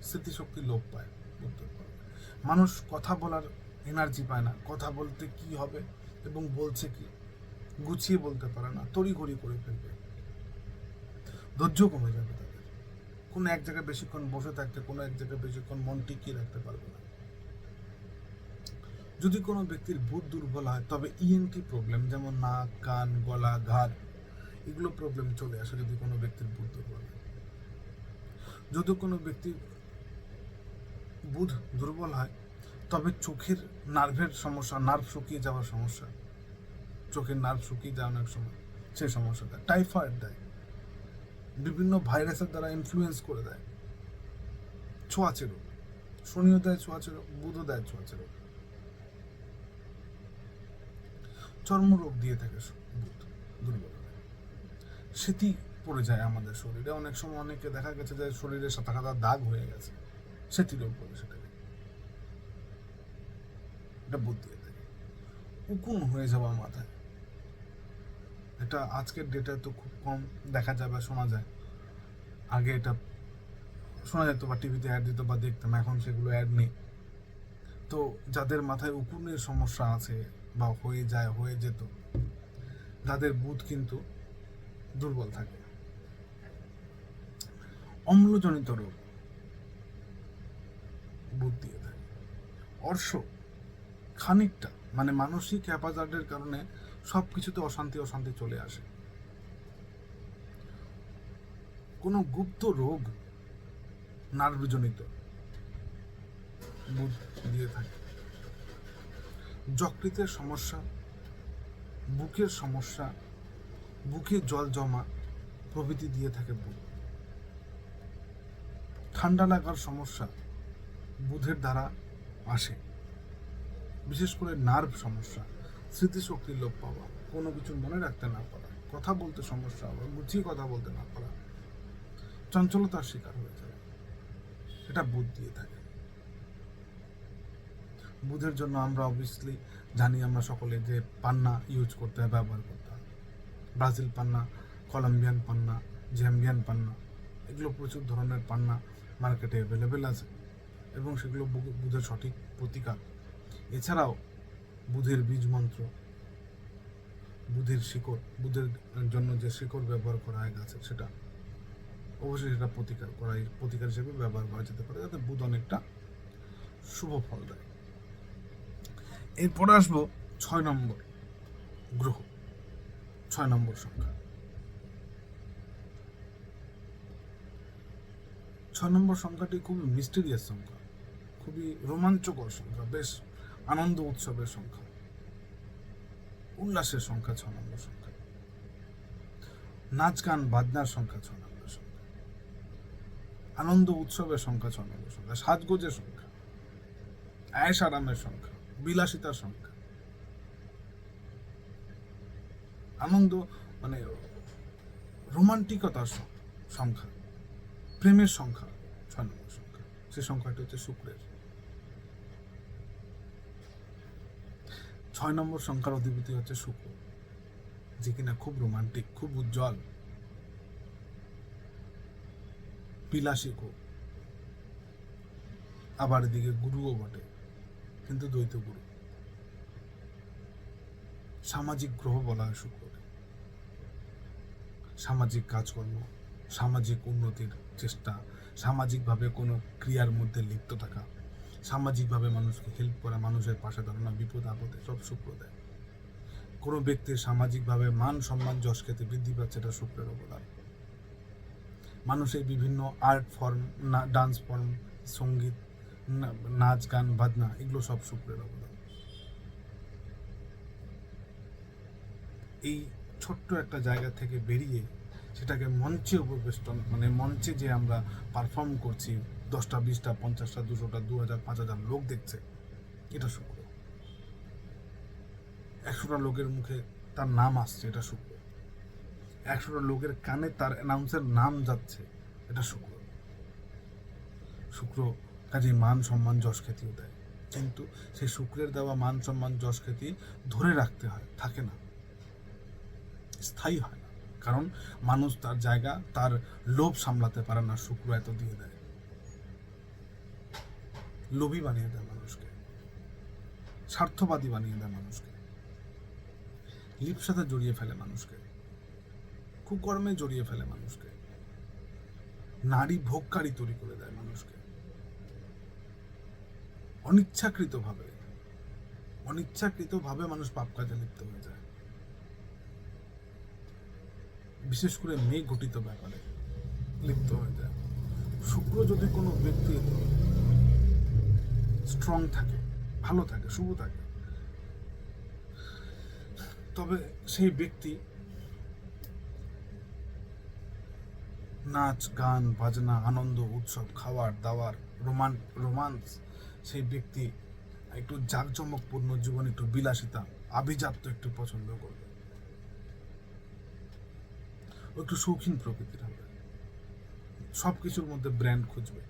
স্মৃতিশক্তি লোপ পায়, মানুষ কথা বলার এনার্জি পায় না, কথা বলতে কি হবে এবং বলছে কি গুছিয়ে বলতে পারে না, তড়িঘড়ি করে ফেলবে, ধৈর্য কমে যাবে তাদের, কোনো এক জায়গায় বেশিক্ষণ বসে থাকতে, কোনো এক জায়গায় বেশিক্ষণ মন টিকিয়ে রাখতে পারবে না। যদি কোনো ব্যক্তির বুধ দুর্বল হয়, তবে ইএনটি প্রবলেম, যেমন নাক, কান, গলা, ঘাড়, এগুলো প্রবলেম চলে আসে যদি কোনো ব্যক্তির বুধ দুর্বল হয়। যদি কোনো ব্যক্তির বুধ দুর্বল হয়, তবে চোখের নার্ভের সমস্যা, নার্ভ শুকিয়ে যাওয়ার সমস্যা, চোখের নার্ভ শুকিয়ে যায় অনেক সময়, সেই সমস্যাটা টাইফয়েড দেয়, বিভিন্ন ভাইরাসের দ্বারা ইনফ্লুয়েন্স করে দেয়, ছোঁয়াচে রোগ, শনিও দেয় ছোঁয়াচে রোগ, বুধও দেয় ছোঁয়াচে রোগ, চর্মরোগ দিয়ে থাকে বুধ দুর্বল। স্মৃতি পড়ে যায় আমাদের শরীরে, অনেক সময় অনেকে দেখা গেছে যে শরীরে সাদা সাদা দাগ হয়ে গেছে, স্মৃতি রোগ বলে সেটাকে, এটা বুধ দিয়ে থাকে। উকুন হয়ে যাওয়া মাথায়, এটা আজকের ডেটে তো খুব কম দেখা যায় বা শোনা যায়, আগে এটা শোনা যেত বা টিভিতে অ্যাড দিত বা দেখতাম, এখন সেগুলো অ্যাড নেই। তো যাদের মাথায় উকুনের সমস্যা আছে বা হয়ে যেত, তাদের বুধ কিন্তু দুর্বল থাকে। অম্লজনিত রোগ বুধ দিয়ে থাকে। অর্শ খানিকটা, মানে মানসিক হ্যাপাজার্ডের কারণে সব কিছুতে অশান্তি চলে আসে। কোনো গুপ্ত রোগ নার্ভজনিত বুধ দিয়ে থাকে। যকৃতের সমস্যা, বুকের সমস্যা, বুকে জল জমা প্রভৃতি দিয়ে থাকে বুধ। ঠান্ডা লাগার সমস্যা বুধের দ্বারা আসে, বিশেষ করে নার্ভ সমস্যা, স্মৃতিশক্তির লোপ পাওয়া, কোনো কিছু মনে রাখতে না পারা, কথা বলতে সমস্যা হওয়া, গুছিয়ে কথা বলতে না পারা, চঞ্চলতার শিকার হয়ে যাবে। এটা বুধ দিয়ে থাকে। বুধের জন্য আমরা অবভিয়াসলি জানি আমরা সকলে যে পান্না ইউজ করতে হয়, ব্যবহার করতে হয়। ব্রাজিল পান্না, কলম্বিয়ান পান্না, জ্যাম্বিয়ান পান্না, এগুলো প্রচুর ধরনের পান্না মার্কেটে অ্যাভেলেবেল আছে এবং সেগুলো বুধের সঠিক প্রতিকার। এছাড়াও বুধের বীজ মন্ত্র, বুধের শিকড়, বুধের জন্য যে শিকড় ব্যবহার করা হয় গাছের, সেটা অবশ্যই সেটা প্রতিকার হিসেবে ব্যবহার করা যেতে পারে, যাতে বুধ অনেকটা শুভ ফল দেয়। এরপরে আসবো 6 নম্বর গ্রহ, 6 নম্বর সংখ্যা। 6 নম্বর সংখ্যাটি খুবই মিস্টেরিয়াস সংখ্যা, খুবই রোমাঞ্চকর সংখ্যা, বেশ আনন্দ উৎসবের সংখ্যা, উল্লাসের সংখ্যা 6 নম্বর সংখ্যা, নাচ গান বাজনার সংখ্যা 6 নম্বর সংখ্যা, আনন্দ উৎসবের সংখ্যা 6 নম্বর সংখ্যা, সাজগোজের সংখ্যা, আয়েশ আরামের সংখ্যা, বিলাসিতার সংখ্যা, আনন্দ মানে রোমান্টিকতার সংখ্যা, প্রেমের সংখ্যা 6 নম্বর সংখ্যা। সে সংখ্যাটি হচ্ছে শুক্রের। 6 নম্বর সংখ্যার অধিপতি হচ্ছে শুক্র, যে কিনা খুব রোমান্টিক, খুব উজ্জ্বল, বিলাসী খুব। আবার এদিকে গুরুও বটে, কিন্তু দ্বৈত গুরু। সামাজিক গ্রহ বলা হয় শুক্রকে। সামাজিক কাজকর্ম, সামাজিক উন্নতির চেষ্টা, সামাজিকভাবে কোনো ক্রিয়ার মধ্যে লিপ্ত থাকা, সামাজিকভাবে মানুষকে হেল্প করা, মানুষের পাশে দাঁড়ানো, বিপদ আপদে সব শুক্র দেয়। কোনো ব্যক্তির সামাজিকভাবে মান সম্মান যশ খ্যাতি বৃদ্ধি পাচ্ছে, এটা শুক্রের অবদান। মানুষের বিভিন্ন আর্ট ফর্ম, ডান্স ফর্ম, সঙ্গীত, নাচ গান বাজনা, এগুলো সব শুক্রের অবদান। এই ছোট্ট একটা জায়গা থেকে বেরিয়ে সেটাকে মঞ্চে উপবেষ্টন, মানে মঞ্চে যে আমরা পারফর্ম করছি, 10টা 20টা 50টা 200টা 2000 5000 লোক দেখছে, এটা শুক্র। 100টা লোকের মুখে তার নাম আসছে, এটা শুক্র। 100টা লোকের কানে তার অ্যানাউন্সের নাম যাচ্ছে, এটা শুক্র। শুক্র কাজে মান সম্মান যশ খ্যাতিও দেয়, কিন্তু সেই শুক্রের দেওয়া মান সম্মান যশ খ্যাতি ধরে রাখতে হয়, থাকে না, স্থায়ী হয় না। কারণ মানুষ তার জায়গা, তার লোভ সামলাতে পারে না, শুক্র এত দিয়ে দেয়, লোভী বানিয়ে দেয় মানুষকে, স্বার্থবাদী বানিয়ে দেয় মানুষকে, লিপ্সাতে জড়িয়ে ফেলে মানুষকে, কুকর্মে জড়িয়ে ফেলে মানুষকে, নারী ভোগকারী তৈরি করে দেয় মানুষকে। অনিচ্ছাকৃতভাবে মানুষ পাপ কাজে লিপ্ত হয়ে যায়, বিশেষ করে মেয়ে ঘটিত ব্যাপারে লিপ্ত হয়ে যায়। শুক্র যদি কোনো ব্যক্তির স্ট্রং থাকে, ভালো থাকে, শুভ থাকে, তবে সেই ব্যক্তি নাচ গান বাজনা, আনন্দ উৎসব, খাওয়ার দাওয়ার, রোমান্স, সেই ব্যক্তি একটু জাঁকজমকপূর্ণ জীবন, একটু বিলাসিতা, আভিজাত্য একটু পছন্দ করবে, একটু শৌখিন প্রকৃতির হবে, সবকিছুর মধ্যে ব্র্যান্ড খুঁজবে,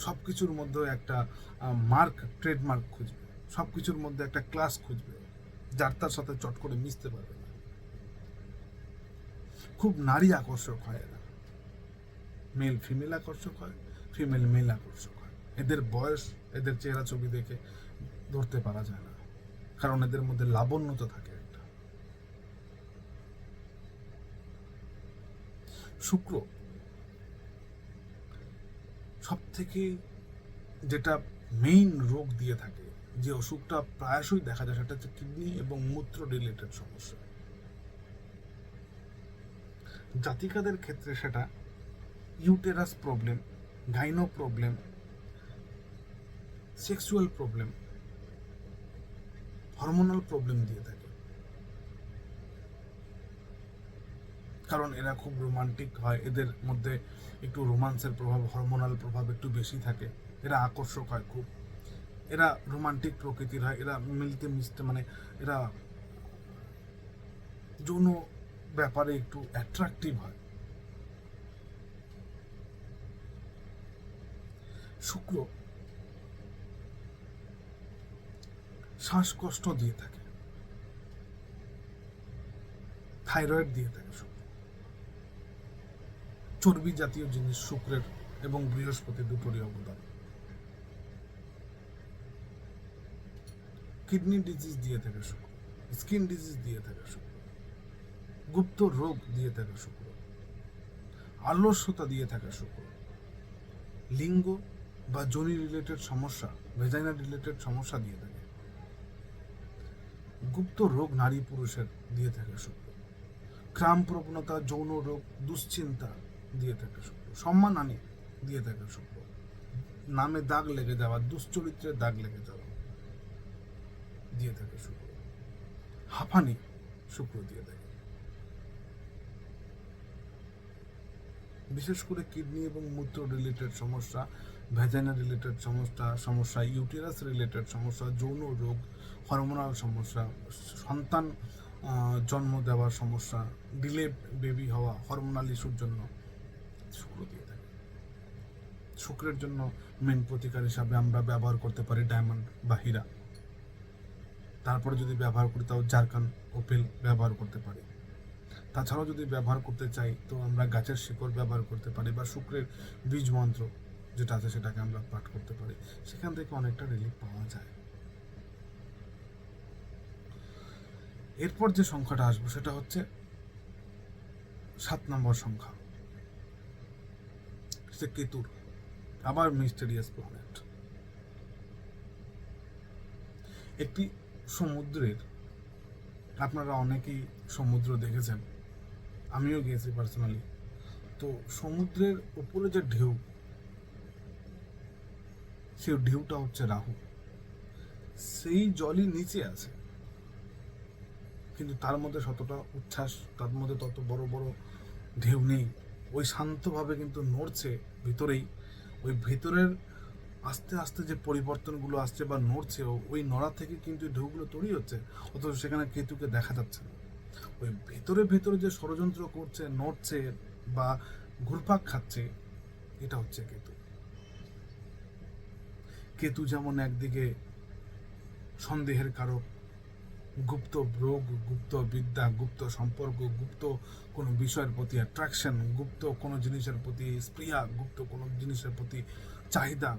সবকিছুর মধ্যে একটা ট্রেডমার্ক খুঁজবে, সবকিছুর মধ্যে একটা ক্লাস খুঁজবে, যার তার সাথে চট করে মিশতে পারবে না। খুব নারী আকর্ষক হয় এরা, মেল ফিমেল আকর্ষক হয়, ফিমেল মেল আকর্ষক হয়। এদের বয়স, এদের চেহারা ছবি দেখে ধরতে পারা যায় না, কারণ এদের মধ্যে লাবণ্যতা থাকে একটা। শুক্র সব থেকে যেটা মেইন রোগ দিয়ে থাকে, যে অসুখটা প্রায়শই দেখা যায়, সেটা হচ্ছে কিডনি এবং মূত্র রিলেটেড সমস্যা। জাতিকাদের ক্ষেত্রে সেটা uterus problem, gynae problem, sexual problem, hormonal problem দিয়ে থাকে। কারণ এরা খুব রোমান্টিক হয়, এদের মধ্যে একটু রোমান্সের প্রভাব, হরমোনাল প্রভাব একটু বেশি থাকে, এরা আকর্ষক হয় খুব, এরা রোমান্টিক প্রকৃতির হয়, এরা মিলতে মিশতে মানে এরা যৌন ব্যাপারে একটু অ্যাট্রাকটিভ হয়। শুক্র শ্বাসকষ্ট দিয়ে থাকে, থাইরয়েড দিয়ে থাকে শুক্র। চর্বি জাতীয় জিনিস শুক্রের এবং বৃহস্পতি দুটোরই অবদান। কিডনি ডিজিজ দিয়ে থাকে শুক্র, স্কিন ডিজিজ দিয়ে থাকে শুক্র, গুপ্ত রোগ দিয়ে থাকে শুক্র, আলস্যতা দিয়ে থাকে শুক্র, লিঙ্গ বা যোনি রিলেটেড সমস্যা, ভেজাইনা রিলেটেড সমস্যা দিয়ে থাকে, গুপ্ত রোগ নারী পুরুষের দিয়ে থাকে শুক্র, ক্রাম প্রবণতা, যৌন রোগ, দুশ্চিন্তা দিয়ে থাকে শুক্র, সম্মানহানি দিয়ে থাকে শুক্র, নামে দাগ লেগে যাওয়া, দুশ্চরিত্রের দাগ লেগে যাওয়া দিয়ে থাকে শুক্র, হাঁপানি শুক্র দিয়ে থাকে। বিশেষ করে কিডনি এবং মূত্র রিলেটেড সমস্যা, ভেজাইনা রিলেটেড সমস্যা, ইউটেরাস রিলেটেড সমস্যা, যৌন রোগ, হরমোনাল সমস্যা, সন্তান জন্ম দেওয়ার সমস্যা, ডিলে বেবি হওয়া, হরমোনাল ইস্যুর জন্য শুক্র দিয়ে থাকে। শুক্রের জন্য মেন প্রতিকার হিসাবে আমরা ব্যবহার করতে পারি ডায়মন্ড বা হীরা। তারপরে যদি ব্যবহার করি তাও জারকান, ওপেল ব্যবহার করতে পারি। তাছাড়াও যদি ব্যবহার করতে চাই তো আমরা গাছের শিকড় ব্যবহার করতে পারি, বা শুক্রের বীজ মন্ত্র যেটা আছে সেটাকে আমরা পাঠ করতে পারি, সেখান থেকে অনেকটা রিলিফ পাওয়া যায়। এরপর যে সংখ্যাটা আসবো সেটা হচ্ছে 7 নম্বর সংখ্যা, সে কেতুর, আবার মিস্টেরিয়াস প্ল্যানেট। একটি সমুদ্রের, আপনারা অনেকেই সমুদ্র দেখেছেন, আমিও গিয়েছি পার্সোনালি। তো সমুদ্রের উপরে যে ঢেউ, সেই ঢেউটা হচ্ছে রাহু। সেই জলই নিচে আছে, কিন্তু তার মধ্যে ততটা উচ্ছ্বাস, তার মধ্যে তত বড় বড় ঢেউ নেই। ওই শান্তভাবে কিন্তু নড়ছে ভিতরেই, ওই ভিতরের আস্তে আস্তে যে পরিবর্তনগুলো আসছে বা নড়ছে, ওই নড়া থেকে কিন্তু ঢেউগুলো তৈরি হচ্ছে, অথচ সেখানে কেতুকে দেখা যাচ্ছে না। ওই ভেতরে ভেতরে যে ষড়যন্ত্র করছে, নড়ছে বা ঘুরপাক খাচ্ছে, এটা হচ্ছে কেতু। কেতু যেমন একদিকে সন্দেহের কারক, গুপ্ত রোগ, গুপ্ত বিদ্যা, গুপ্ত সম্পর্ক, গুপ্ত কোনো বিষয়ের প্রতি অ্যাট্রাকশন, গুপ্ত কোনো জিনিসের প্রতি স্পৃহা, গুপ্ত কোনো জিনিসের প্রতি চাহিদা,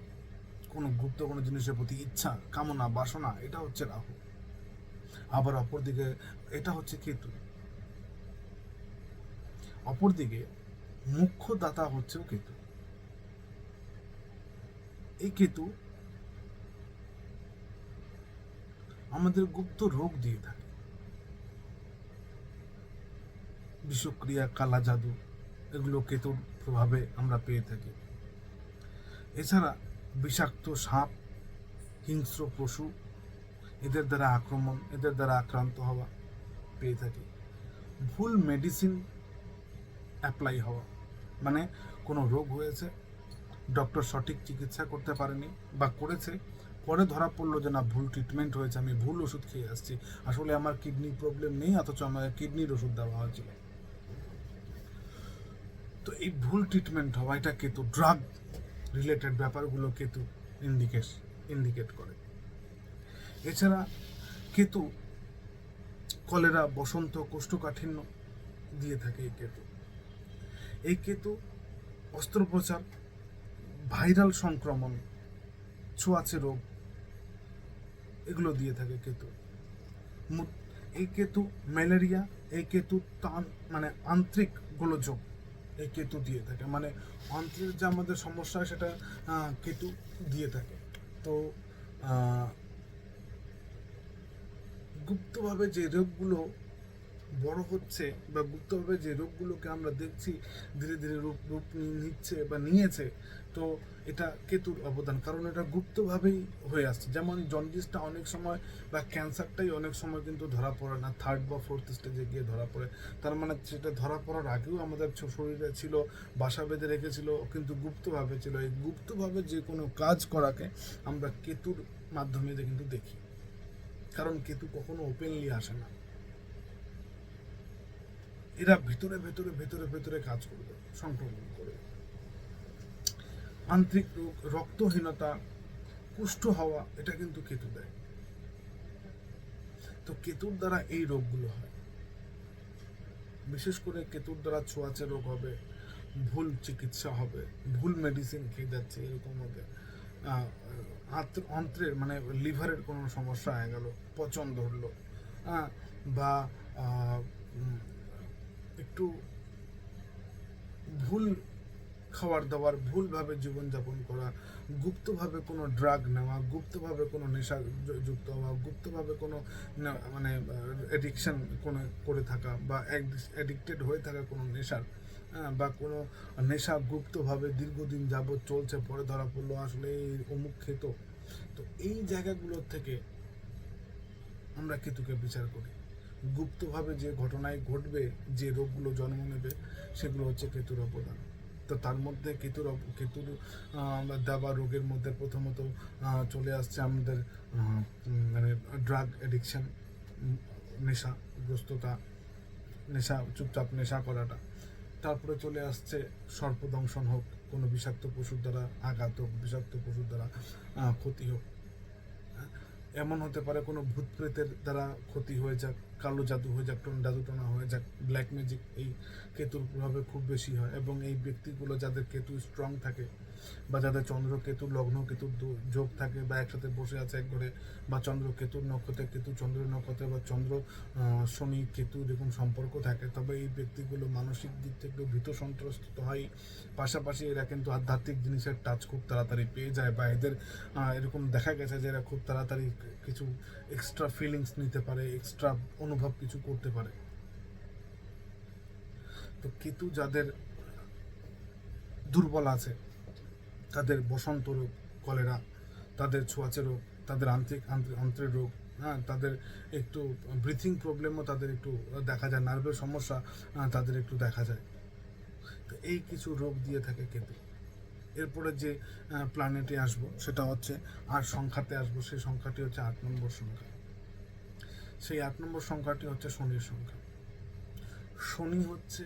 গুপ্ত কোনো জিনিসের প্রতি ইচ্ছা, কামনা, বাসনা, এটা হচ্ছে রাহু। আবার অপরদিকে এটা হচ্ছে কেতু। অপরদিকে মুখ্য দাতা হচ্ছেও কেতু। এই কেতু আমাদের গুপ্ত রোগ দিয়ে থাকে, বিষক্রিয়া, কালা জাদু, এগুলো কেতুর প্রভাবে আমরা পেয়ে থাকি। এছাড়া বিষাক্ত সাপ, হিংস্র পশু, এদের দ্বারা আক্রমণ, এদের দ্বারা আক্রান্ত হওয়া পেয়ে থাকি। ভুল মেডিসিন অ্যাপ্লাই হওয়া, মানে কোনো রোগ হয়েছে, ডক্টর সঠিক চিকিৎসা করতে পারেনি বা করেছে, পরে ধরা পড়লো যে না, ভুল ট্রিটমেন্ট হয়েছে, আমি ভুল ওষুধ খেয়ে আসছি, আসলে আমার কিডনি প্রবলেম নেই, অথচ আমাকে কিডনির ওষুধ দেওয়া হয়েছিল। তো এই ভুল ট্রিটমেন্ট হওয়া, এটা কেতু, ড্রাগ রিলেটেড ব্যাপারগুলো কেতু ইন্ডিকেট করে। এছাড়া কেতু কলেরা, বসন্ত, কোষ্ঠকাঠিন্য দিয়ে থাকে এই কেতু। এই কেতু অস্ত্রোপচার, ভাইরাল সংক্রমণ, ছোঁয়াচে রোগ, এগুলো দিয়ে থাকে কেতু। এই কেতু ম্যালেরিয়া, এই কেতু মানে আন্ত্রিক গোলযোগ, এই কেতু দিয়ে থাকে, মানে অন্ত্রের যে আমাদের সমস্যা সেটা কেতু দিয়ে থাকে। তো গুপ্তভাবে যে রোগগুলো বড় হচ্ছে বা গুপ্তভাবে যে রোগগুলোকে আমরা দেখছি ধীরে ধীরে রূপ রূপ নিচ্ছে বা নিয়েছে, তো এটা কেতুর অবদান, কারণ এটা গুপ্তভাবেই হয়ে আসছে। যেমন জন্ডিসটা অনেক সময় বা ক্যান্সারটাই অনেক সময় কিন্তু ধরা পড়ে না, থার্ড বা ফোর্থ স্টেজে গিয়ে ধরা পড়ে। তার মানে সেটা ধরা পড়ার আগেও আমাদের শরীরে ছিল, বাসা বেঁধে রেখেছিল, কিন্তু গুপ্তভাবে ছিল। এই গুপ্তভাবে যে কোনো কাজ করাকে আমরা কেতুর মাধ্যমে কিন্তু দেখি, কারণ কেতু কখনো ওপেনলি আসে না, এরা ভেতরে ভেতরে ভেতরে ভেতরে কাজ করবে, সংক্রমণ করবে। আন্তরিক রোগ, রক্তহীনতা, কুষ্ঠ হওয়া, এটা কিন্তু কেতু দেয়। তো কেতুর দ্বারা এই রোগগুলো হয়। বিশেষ করে কেতুর দ্বারা ছোঁয়াচে রোগ হবে, ভুল চিকিৎসা হবে, ভুল মেডিসিন খেয়ে যাচ্ছে, এরকম হবে। অন্ত্রের মানে লিভারের কোনো সমস্যা হয়ে গেল, পচন ধরলো, বা একটু ভুল খাবার দাবার, ভুলভাবে জীবনযাপন করা, গুপ্তভাবে কোনো ড্রাগ নেওয়া, গুপ্তভাবে কোনো নেশা যুক্ত হওয়া, গুপ্তভাবে কোনো মানে অ্যাডিকশন কোনো করে থাকা, বা অ্যাডিক্টেড হয়ে থাকা কোনো নেশার, বা কোনো নেশা গুপ্তভাবে দীর্ঘদিন যাবৎ চলছে, পরে ধরা পড়লো আসলে এই অমুক খেত। তো এই জায়গাগুলোর থেকে আমরা কেতুকে বিচার করি। গুপ্তভাবে যে ঘটনায় ঘটবে, যে রোগগুলো জন্ম নেবে, সেগুলো হচ্ছে কেতুর অবদান। তো তার মধ্যে কেতুর দেওয়া রোগের মধ্যে প্রথমত চলে আসছে আমাদের মানে ড্রাগ অ্যাডিকশন, নেশাগ্রস্ততা, চুপচাপ নেশা করাটা। তারপরে চলে আসছে সর্পদংশন হোক, কোনো বিষাক্ত পশুর দ্বারা আঘাত হোক, বিষাক্ত পশুর দ্বারা ক্ষতি হোক। এমন হতে পারে কোনো ভূত প্রেতের দ্বারা ক্ষতি হয়ে যাক, কালো জাদু হয়ে যাক, জাদু টোনা হয়ে যাক, ব্ল্যাক ম্যাজিক এই কেতুর প্রভাবে খুব বেশি হয়। এবং এই ব্যক্তিগুলো যাদের কেতু স্ট্রং থাকে, বা যাদের চন্দ্র কেতু লগ্ন কেতুর যোগ থাকে, বা একসাথে বসে আছে এক ঘরে, বা চন্দ্র কেতুর নক্ষত্রে, কেতু চন্দ্রের নক্ষত্রে, বা চন্দ্র শনি কেতু এরকম সম্পর্ক থাকে, তবে এই ব্যক্তিগুলো মানসিক দিক থেকে ভীত সন্ত্রস্ত হয়। পাশাপাশি এরা কিন্তু আধ্যাত্মিক জিনিসের টাচ খুব তাড়াতাড়ি পেয়ে যায়, বা এদের এরকম দেখা গেছে যে এরা খুব তাড়াতাড়ি কিছু এক্সট্রা ফিলিংস নিতে পারে, এক্সট্রা অনুভব কিছু করতে পারে। তো কেতু যাদের দুর্বল আছে, তাদের বসন্ত রোগ, কলেরা, তাদের ছোঁয়াচে রোগ, তাদের অন্ত্রের রোগ, তাদের একটু ব্রিথিং প্রবলেমও তাদের একটু দেখা যায়, নার্ভের সমস্যা তাদের একটু দেখা যায়। তো এই কিছু রোগ দিয়ে থাকে কেতু। এরপরে যে প্ল্যানেটে আসবো সেটা হচ্ছে 8 সংখ্যাতে আসবো, সেই সংখ্যাটি হচ্ছে 8 নম্বর সংখ্যা। সেই 8 নম্বর সংখ্যাটি হচ্ছে শনির সংখ্যা। শনি হচ্ছে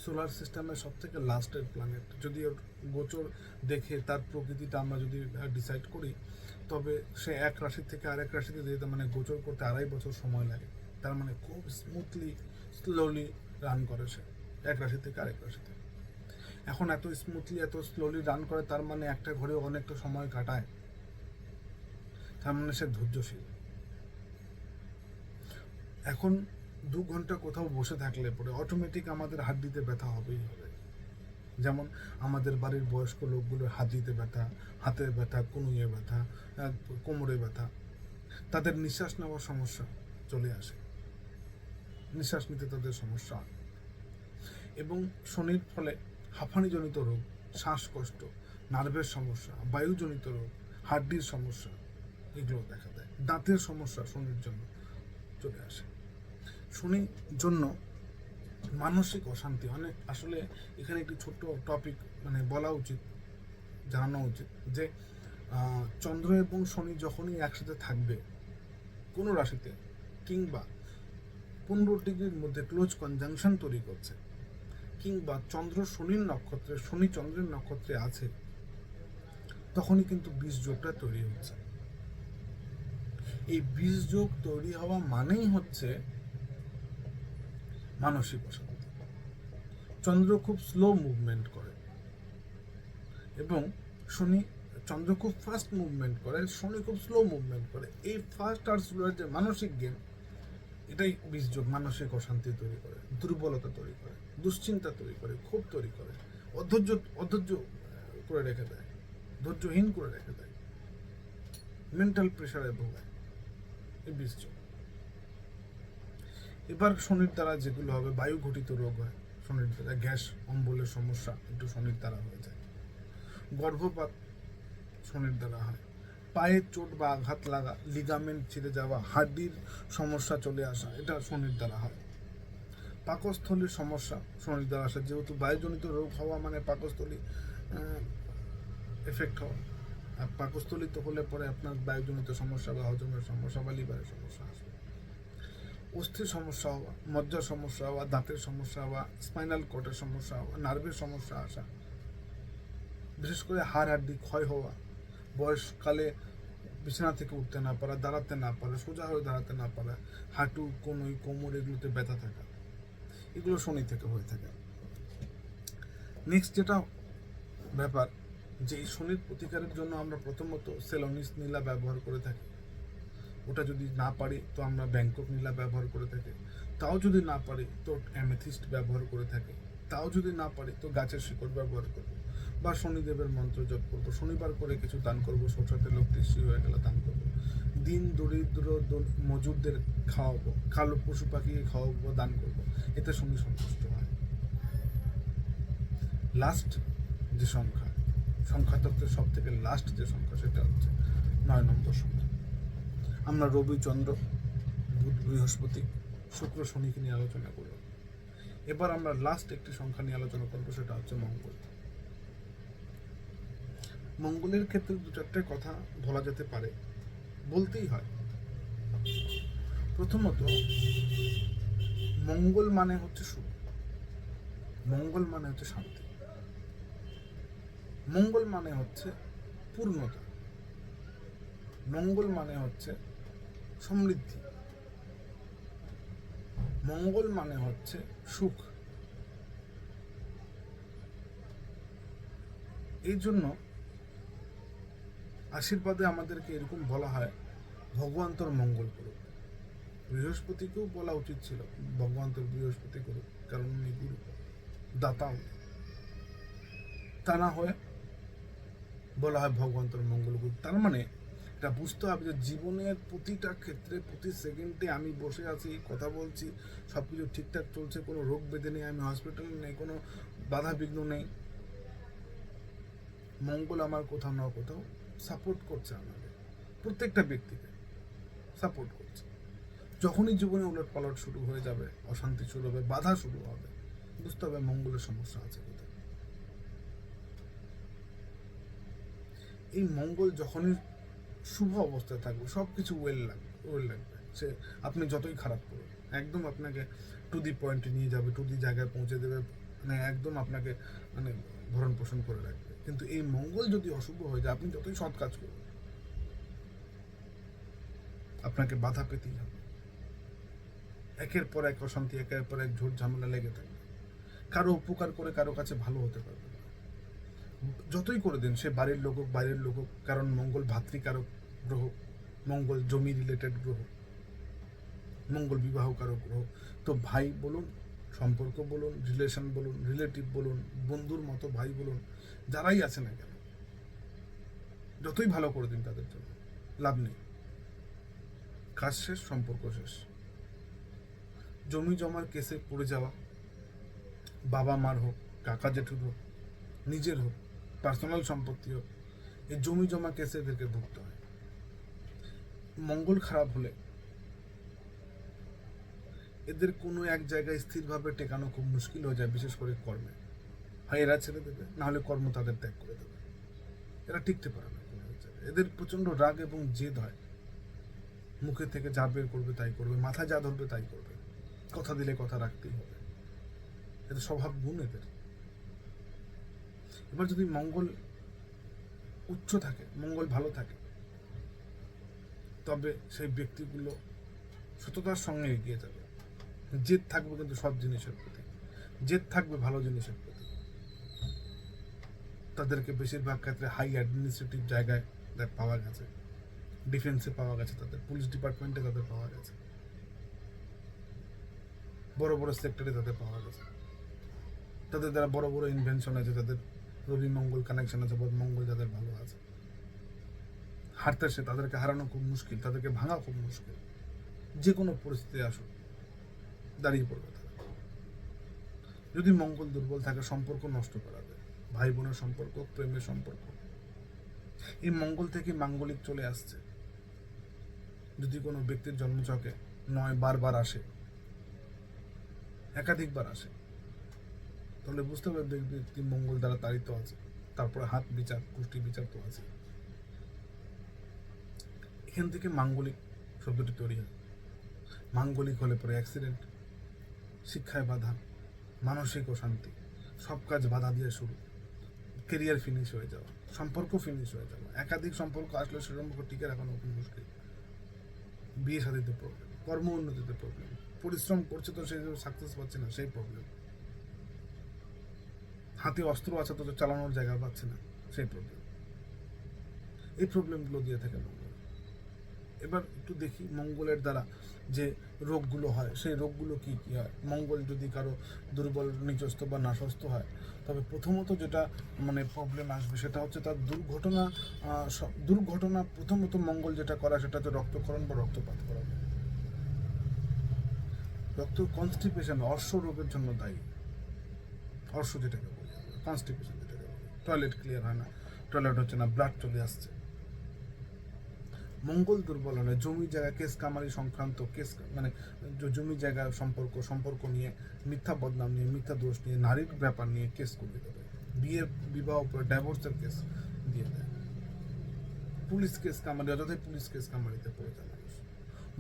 সোলার সিস্টেমের সব থেকে লাস্টের প্ল্যানেট। যদি ওর গোচর দেখে তার প্রকৃতিটা আমরা যদি ডিসাইড করি, তবে সে এক রাশি থেকে আরেক রাশিতে যেতে মানে গোচর করতে 2.5 বছর সময় লাগে। তার মানে খুব স্লোলি রান করে সে এক রাশি থেকে আরেক রাশিতে। এখন এত স্মুথলি এত স্লোলি রান করে, তার মানে একটা ঘরে অনেকটা সময় কাটায়, তার মানে সে ধৈর্যশীল। এখন 2 ঘন্টা কোথাও বসে থাকলে পরে অটোমেটিক আমাদের হাড্ডিতে ব্যথা হবেই হবে। যেমন আমাদের বাড়ির বয়স্ক লোকগুলোর হাড্ডিতে ব্যথা, হাতের ব্যথা, কনুইয়ে ব্যথা, কোমরে ব্যথা, তাদের নিঃশ্বাস নেওয়ার সমস্যা চলে আসে, নিঃশ্বাস নিতে তাদের সমস্যা। এবং শনির ফলে হাঁফানিজনিত রোগ, শ্বাসকষ্ট, নার্ভের সমস্যা, বায়ুজনিত রোগ, হাড্ডির সমস্যা, এগুলো দেখা দেয়। দাঁতের সমস্যা শনির জন্য চলে আসে। শনির জন্য মানসিক অশান্তি অনেক। আসলে এখানে একটি ছোট্ট টপিক মানে বলা উচিত, জানানো উচিত যে চন্দ্র এবং শনি যখনই একসাথে থাকবে কোনো রাশিতে, কিংবা 15 ডিগ্রির মধ্যে ক্লোজ কনজাংশন তৈরি করছে, কিংবা চন্দ্র শনির নক্ষত্রে, শনি চন্দ্রের নক্ষত্রে আছে, তখনই কিন্তু বিষ যোগটা তৈরি হচ্ছে। এই বিষ যোগ তৈরি হওয়া মানেই হচ্ছে মানসিক অশান্তি। চন্দ্র খুব স্লো মুভমেন্ট করে এবং চন্দ্র খুব ফাস্ট মুভমেন্ট করে, শনি খুব স্লো মুভমেন্ট করে। এই ফাস্ট আর স্লোয়ের যে মানসিক গেম, এটাই বীজযোগ মানসিক অশান্তি তৈরি করে, দুর্বলতা তৈরি করে, দুশ্চিন্তা তৈরি করে, ক্ষোভ তৈরি করে, অধৈর্য করে রেখে দেয়, ধৈর্যহীন করে রেখে দেয়, মেন্টাল প্রেশারে ভোগায়। এই বীজযোগ। এবার শনির দ্বারা যেগুলো হবে, বায়ু ঘটিত রোগ হয় শনির দ্বারা, গ্যাস অম্বলের সমস্যা একটু শনির দ্বারা হয়ে যায়, গর্ভপাত শনির দ্বারা হয়, পায়ের চোট বা আঘাত লাগা, লিগামেন্ট ছিঁড়ে যাওয়া, হাড্ডির সমস্যা চলে আসা, এটা শনির দ্বারা হয়। পাকস্থলীর সমস্যা শনির দ্বারা আসে, যেহেতু বায়ুজনিত রোগ হওয়া মানে পাকস্থলী এফেক্ট হওয়া, আর পাকস্থলিত হলে পরে আপনার বায়ুজনিত সমস্যা বা হজমের সমস্যা বা লিভারের সমস্যা আসবে। অস্থির সমস্যা হওয়া, মজ্জার সমস্যা হওয়া, দাঁতের সমস্যা হওয়া, স্পাইনাল কর্ডের সমস্যা হওয়া, নার্ভের সমস্যা আসা, বিশেষ করে হাড় হাড্ডি ক্ষয় হওয়া, বয়সকালে বিছানা থেকে উঠতে না পারা, দাঁড়াতে না পারা, সোজা হয়ে দাঁড়াতে না পারা, হাঁটু কনুই কোমর এগুলোতে ব্যথা থাকা, এগুলো শনি থেকে হয়ে থাকে। নেক্সট যেটা ব্যাপার, যে এই শনির প্রতিকারের জন্য আমরা প্রথমত সেলোনিস নীলা ব্যবহার করে থাকি, ওটা যদি না পারি তো আমরা ব্যাংকক নীলা ব্যবহার করে থাকি, তাও যদি না পারি তো অ্যামেথিস্ট ব্যবহার করে থাকি, তাও যদি না পারি তো গাছের শিকড় ব্যবহার করবো, বা শনিদেবের মন্ত্র জপ করবো, শনিবার করে কিছু দান করবো, সরষা তেল তৃষ্টি হয়ে গেলে দান করবো, দিন দরিদ্র মজুরদের খাওয়াবো, কালো পশু পাখিকে খাওয়াবো, দান করবো, এতে শনি সন্তুষ্ট হয়। লাস্ট যে সংখ্যা তত্ত্বের সব থেকে লাস্ট যে সংখ্যা, সেটা হচ্ছে 9 নম্বর সংখ্যা। আমরা রবি, চন্দ্র, বুধ, বৃহস্পতি, শুক্র, শনিকে নিয়ে আলোচনা করব। এবার আমরা লাস্ট একটি সংখ্যা নিয়ে আলোচনা করবো, সেটা হচ্ছে মঙ্গল। মঙ্গলের ক্ষেত্রে 2-4টে কথা বলা যেতে পারে, বলতেই হয়। প্রথমত, মঙ্গল মানে হচ্ছে সুখ, মঙ্গল মানে হচ্ছে শান্তি, মঙ্গল মানে হচ্ছে পূর্ণতা, মঙ্গল মানে হচ্ছে সমৃদ্ধি, মঙ্গল মানে হচ্ছে সুখ। এই জন্য আশীর্বাদে আমাদেরকে এরকম বলা হয়, ভগবান তোর মঙ্গল করুক। বৃহস্পতিকেও বলা উচিত ছিল ভগবান তোর বৃহস্পতি করুক, কারণ উনি গুরু, দাতাও। তা না হয়ে বলা হয় ভগবান তোর মঙ্গল করুক। তার মানে এটা বুঝতে হবে যে জীবনের প্রতিটা ক্ষেত্রে, প্রতি সেকেন্ডে আমি বসে আছি, কথা বলছি, সব কিছু ঠিকঠাক চলছে, কোনো রোগ বেঁধে নেই, আমি হসপিটালে নেই, কোনো বাধা বিঘ্ন নেই, মঙ্গল আমার কোথাও না কোথাও সাপোর্ট করছে, আমাকে প্রত্যেকটা ব্যক্তিকে সাপোর্ট করছে। যখনই জীবনে উলট পালট শুরু হয়ে যাবে, অশান্তি শুরু হবে, বাধা শুরু হবে, বুঝতে হবে মঙ্গলের সমস্যা আছে কোথায়। এই মঙ্গল যখনই শুভ অবস্থায় থাকবে, সব কিছু ওয়েল লাগবে। সে আপনি যতই খারাপ করুন, একদম আপনাকে টু দি পয়েন্টে নিয়ে যাবে, টু দি জায়গায় পৌঁছে দেবে, মানে একদম আপনাকে মানে ভরণ পোষণ করে রাখবে। কিন্তু এই মঙ্গল যদি অশুভ হয়ে যায়, আপনি যতই সৎ কাজ করবেন, আপনাকে বাধা পেতেই হবে। একের পর এক অশান্তি, একের পর এক ঝোট ঝামেলা লেগে থাকবে, কারো উপকার করে কারো কাছে ভালো হতে পারবে না। যতই করে দিন, সে বাড়ির লোক হোক, বাইরের লোক হোক, কারণ মঙ্গল ভাতৃকারক গ্রহ, মঙ্গল জমি রিলেটেড গ্রহ, মঙ্গল বিবাহ কারক গ্রহ। তো ভাই বলুন, সম্পর্ক বলুন, রিলেশন বলুন, রিলেটিভ বলুন, বন্ধুর মতো ভাই বলুন, যারাই আছে না কেন, যতই ভালো করে দিন তাদের জন্য লাভ নেই, কাজ শেষ, সম্পর্ক শেষ। জমি জমার কেসে পড়ে যাওয়া, বাবা মার হোক, কাকা জেঠুর হোক, নিজের হোক, পার্সোনাল সম্পত্তি হোক, এই জমি জমা কেসে এদেরকে ভুগতে হয়। মঙ্গল খারাপ হলে এদের কোনো এক জায়গায় স্থিরভাবে টেকানো খুব মুশকিল হয়ে যায়, বিশেষ করে কর্মে। হয় এরা ছেড়ে দেবে, না হলে কর্ম তাদের ত্যাগ করে দেবে, এরা টিকতে পারে না কোনো এক জায়গায়। এদের প্রচণ্ড রাগ এবং জেদ হয়, মুখে থেকে যা বের করবে তাই করবে, মাথায় যা ধরবে তাই করবে, কথা দিলে কথা রাখতেই হবে, এদের স্বভাব গুণ এদের। এবার যদি মঙ্গল উচ্চ থাকে, মঙ্গল ভালো থাকে, তবে সেই ব্যক্তিগুলো সততার সঙ্গে এগিয়ে যাবে। জেদ থাকবে কিন্তু সব জিনিসের প্রতি, জেদ থাকবে ভালো জিনিসের প্রতি। তাদেরকে বেশিরভাগ ক্ষেত্রে হাই অ্যাডমিনিস্ট্রেটিভ জায়গায় পাওয়া গেছে, ডিফেন্সে পাওয়া গেছে, তাদের পুলিশ ডিপার্টমেন্টে তাদের পাওয়া গেছে, বড় বড় সেক্টরে তাদের পাওয়া গেছে। তাদের দ্বারা বড় বড় ইনভেনশন আছে, তাদের রবি মঙ্গল কানেকশন আছে, মঙ্গল যাদের ভালো আছে, হারতে সে তাদেরকে হারানো খুব মুশকিল, তাদেরকে ভাঙা খুব মুশকিল, যে কোনো পরিস্থিতি আসুক। দাঁড়িয়ে পড়বে তারা। যদি মঙ্গল দুর্বল থাকে, সম্পর্ক নষ্ট করাবে, ভাই বোনের সম্পর্ক, প্রেমের সম্পর্ক। এই মঙ্গল থেকে মাঙ্গলিক চলে আসছে। যদি কোনো ব্যক্তির জন্মছকে 9 বারবার আসে, একাধিকবার আসে, তাহলে বুঝতে পারবে ব্যক্তি মঙ্গল দ্বারা তাড়িত আছে। তারপরে হাত বিচার, কুষ্টি বিচার তো আছে। এখান থেকে মাঙ্গলিক শব্দটি তৈরি হয়। মাঙ্গলিক হলে পরে অ্যাক্সিডেন্ট, শিক্ষায় বাধা, মানসিক অশান্তি, সব কাজ বাধা দিয়ে শুরু, কেরিয়ার ফিনিশ হয়ে যাওয়া, সম্পর্ক ফিনিশ হয়ে যাওয়া, একাধিক সম্পর্ক আসলে সে সম্পর্ক টিকে রাখানো খুব মুশকিল, বিয়ে শাদীতে প্রবলেম, কর্ম উন্নতিতে প্রবলেম, পরিশ্রম করছে তো সে সাকসেস পাচ্ছে না, সেই প্রবলেম, হাতে অস্ত্র আছে তো চালানোর জায়গা পাচ্ছে না, সেই প্রবলেম। এই প্রবলেমগুলো দিয়ে থাকে মঙ্গল। এবার একটু দেখি মঙ্গলের দ্বারা যে রোগগুলো হয়, সেই রোগগুলো কি কি হয়। মঙ্গল যদি কারো দুর্বল, নিচস্থ বা নাশস্থ হয়, তবে প্রথমত যেটা মানে প্রবলেম আসবে সেটা হচ্ছে তার দুর্ঘটনা। প্রথমত মঙ্গল যেটা করা সেটা হচ্ছে রক্তক্ষরণ বা রক্তপাত করা। রক্ত কনস্টিপেশন, অর্শ রোগের জন্য দায়ী। অর্শ যেটাকে বলি, কনস্টিপেশন যেটাকে বলি, টয়লেট ক্লিয়ার হয় না, টয়লেট হচ্ছে না, ব্লাড চলে আসছে। মঙ্গল দুর্বল হলে জমি জায়গা, কেস কামারি সংক্রান্ত কেস, মানে জমি জায়গা সম্পর্ক নিয়ে, মিথ্যা বদনাম নিয়ে, মিথ্যা দোষ নিয়ে, নারীর ব্যাপার নিয়ে কেস করে দেবে। বিবাহ করে ডাইভোর্সের কেস দিয়ে দেয়। পুলিশ কেস কামারি, অযথাই পুলিশ কেস কামারিতে পড়ে যায় মানুষ।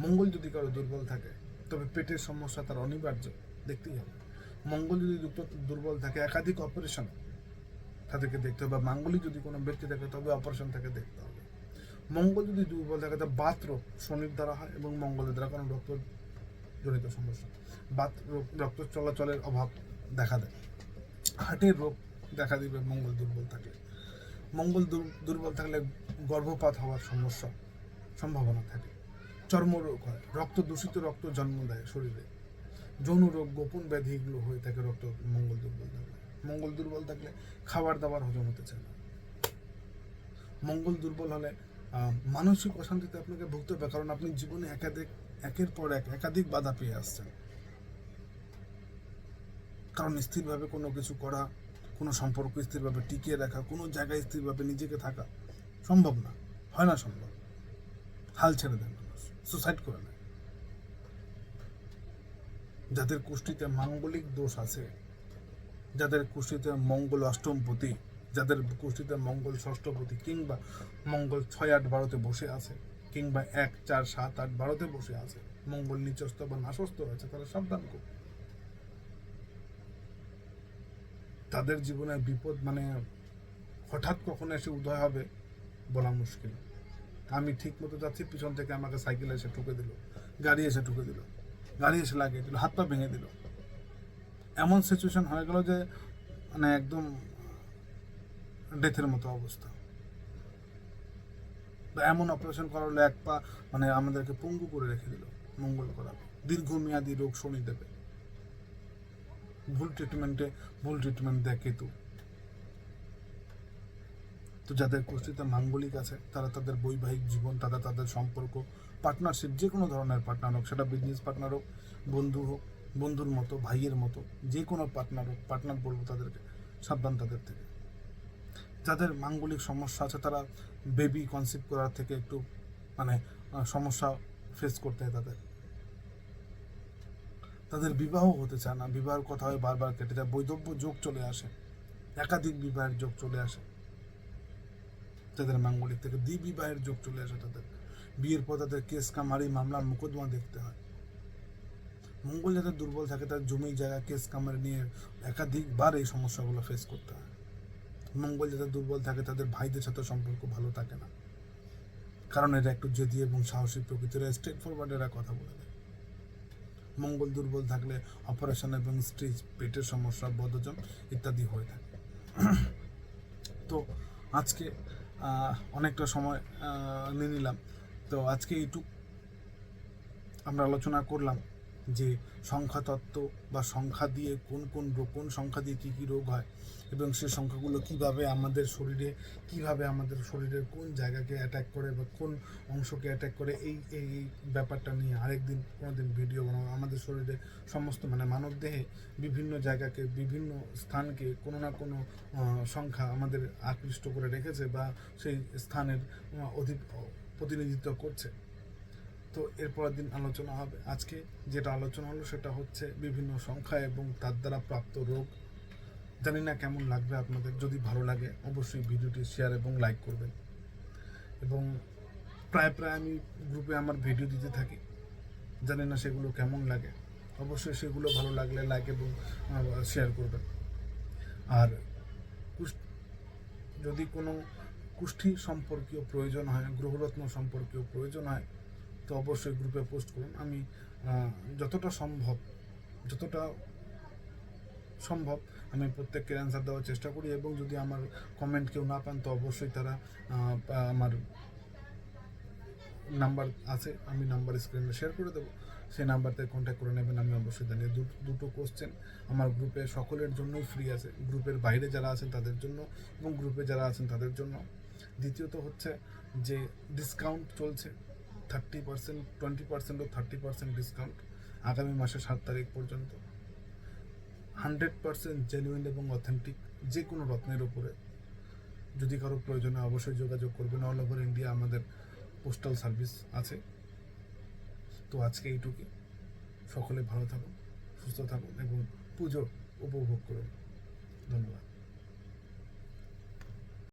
মঙ্গল যদি কারো দুর্বল থাকে, তবে পেটের সমস্যা তার অনিবার্য, দেখতেই হবে। মঙ্গল যদি দুর্বল থাকে, একাধিক অপারেশন তাদেরকে দেখতে হবে। বা মাঙ্গলিক যদি কোনো ব্যক্তি থাকে, তবে অপারেশন তাকে দেখতে হবে। মঙ্গল যদি দুর্বল থাকে, তা বাত রোগ শনির দ্বারা হয়, এবং মঙ্গলের দ্বারা কোনো রক্তজনিত সমস্যা, বাত রোগ, রক্ত চলাচলের অভাব দেখা দেয়। হার্টের রোগ দেখা দিবে মঙ্গল দুর্বল থাকলে। মঙ্গল দুর্বল থাকলে গর্ভপাত হওয়ার সম্ভাবনা থাকে। চর্মরোগ হয়, দূষিত রক্ত জন্ম দেয় শরীরে। যৌন রোগ, গোপন ব্যাধি, এগুলো হয়ে থাকে মঙ্গল দুর্বল থাকলে। মঙ্গল দুর্বল থাকলে খাবার দাবার হজম হতে চায় না। মঙ্গল দুর্বল হলে মানসিক অশান্তিতে আপনাকে ভুগতে হবে, কারণ আপনি জীবনে একের পর একাধিক বাধা পেয়ে আসছেন। কারণ স্থিরভাবে কোনো কিছু করা, কোনো সম্পর্ক স্থিরভাবে টিকিয়ে রাখা, কোনো জায়গায় স্থিরভাবে নিজেকে থাকা সম্ভব না, হয় না সম্ভব। হাল ছেড়ে দেয় মানুষ, সুসাইড করে নেয়। যাদের কুষ্টিতে মাঙ্গলিক দোষ আছে, যাদের কুষ্টিতে মঙ্গল অষ্টমপতি, যাদের কুষ্টিতে মঙ্গল ষষ্ঠপতি, কিংবা মঙ্গল 6, 8, 12-তে বসে আছে, কিংবা 1, 4, 7, 8, 12-তে বসে আছে, মঙ্গল নিচস্থ বা নাশস্থ আছে, তারা সাবধান করবে। তাদের জীবনে বিপদ মানে হঠাৎ কখন এসে উদয় হবে বলা মুশকিল। আমি ঠিক মতো যাচ্ছি, পিছন থেকে আমাকে সাইকেল এসে ঠুকে দিল, গাড়ি এসে ঠুকে দিল, গাড়ি এসে লাগিয়ে দিল, হাত পা ভেঙে দিল। এমন সিচুয়েশন হয়ে গেল যে মানে একদম ডেথের মতো অবস্থা। বা এমন অপারেশন করালো, এক পা মানে আমাদেরকে পঙ্গু করে রেখে দিল। মঙ্গল করাবে, দীর্ঘমেয়াদী রোগ শনি দেবে। ভুল ট্রিটমেন্ট দেয় কেতু। তো যাদের কুষ্টিতে মাঙ্গলিক আছে, তারা তাদের বৈবাহিক জীবন, তাদের সম্পর্ক, পার্টনারশিপ, যে কোনো ধরনের পার্টনার হোক, সেটা বিজনেস পার্টনার হোক, বন্ধু হোক, বন্ধুর মতো, ভাইয়ের মতো, যে কোনো পার্টনার বলবো তাদেরকে সাবধান তাদের থেকে। যাদের মাঙ্গলিক সমস্যা আছে, তারা বেবি কনসিভ করার থেকে একটু মানে সমস্যা ফেস করতে হয় তাদের বিবাহ হতে চায় না, বিবাহের কথা হয় বারবার কেটে যায়, বৈধব্য যোগ চলে আসে, একাধিক বিবাহের যোগ চলে আসে তাদের মাঙ্গলিক থেকে, দ্বিবিবাহের যোগ চলে আসে তাদের। বিয়ের পর তাদের কেস কামারি, মামলা, মোকদ্দমা দেখতে হয়। মঙ্গল যাদের দুর্বল থাকে, তার জমি জায়গা, কেস কামারি নিয়ে একাধিকবার এই সমস্যাগুলো ফেস করতে হয়। মঙ্গল যাদের দুর্বল থাকে, তাদের ভাইদের সাথে সম্পর্ক ভালো থাকে না, কারণ এরা একটু জেদি এবং সাহসী প্রকৃতির, স্ট্রেট ফরওয়ার্ড এরা কথা বলে দেয়। মঙ্গল দুর্বল থাকলে অপারেশন এবং স্ট্রেজ, পেটের সমস্যা, বদহজম ইত্যাদি হয়ে থাকে। তো আজকে অনেকটা সময় নিয়ে নিলাম। তো আজকে এইটুক আমরা আলোচনা করলাম যে সংখ্যাতত্ত্ব বা সংখ্যা দিয়ে কোন সংখ্যা দিয়ে কী কী রোগ হয় এবং সেই সংখ্যাগুলো কীভাবে আমাদের শরীরের কোন জায়গাকে অ্যাটাক করে বা কোন অংশকে অ্যাটাক করে এই এই এই ব্যাপারটা নিয়ে আরেকদিন কোনোদিন ভিডিও বানাবো। আমাদের শরীরে সমস্ত মানব দেহে বিভিন্ন জায়গাকে, বিভিন্ন স্থানকে কোনো না কোনো সংখ্যা আমাদের আকৃষ্ট করে রেখেছে বা সেই স্থানের প্রতিনিধিত্ব করছে। তো এরপরের দিন আলোচনা হবে। আজকে যেটা আলোচনা হলো সেটা হচ্ছে বিভিন্ন সংখ্যা এবং তার দ্বারা প্রাপ্ত রোগ। জানি না কেমন লাগবে আপনাদের। যদি ভালো লাগে অবশ্যই ভিডিওটি শেয়ার এবং লাইক করবেন। এবং প্রায় আমি গ্রুপে আমার ভিডিও দিতে থাকি, জানি না সেগুলো কেমন লাগে। অবশ্যই সেগুলো ভালো লাগলে লাইক এবং শেয়ার করবেন। আর যদি কোনো কুষ্ঠি সম্পর্কীয় প্রয়োজন হয়, গ্রহরত্ন সম্পর্কীয় প্রয়োজন হয়, তো অবশ্যই গ্রুপে পোস্ট করুন। আমি যতটা সম্ভব আমি প্রত্যেককে অ্যান্সার দেওয়ার চেষ্টা করি। এবং যদি আমার কমেন্ট কেউ না পান তো অবশ্যই তারা আমার নাম্বার আছে, আমি নাম্বার স্ক্রিনে শেয়ার করে দেবো, সেই নাম্বারতে কন্ট্যাক্ট করে নেবেন। আমি অবশ্যই জানি দুটো কোশ্চেন আমার গ্রুপে সকলের জন্যই ফ্রি আছে, গ্রুপের বাইরে যারা আছেন তাদের জন্য এবং গ্রুপে যারা আছেন তাদের জন্য। দ্বিতীয়ত হচ্ছে যে ডিসকাউন্ট চলছে 30%, 20% ও 30% ডিসকাউন্ট আগামী মাসের 7 তারিখ পর্যন্ত। 100% জেনুইন এবং অথেন্টিক যে কোনো রত্নের উপরে। যদি কারো প্রয়োজনে অবশ্যই যোগাযোগ করবেন। অল ওভার ইন্ডিয়া আমাদের পোস্টাল সার্ভিস আছে। তো আজকে এইটুকুই। সকলে ভালো থাকুন, সুস্থ থাকুন এবং পুজো উপভোগ করুন। ধন্যবাদ।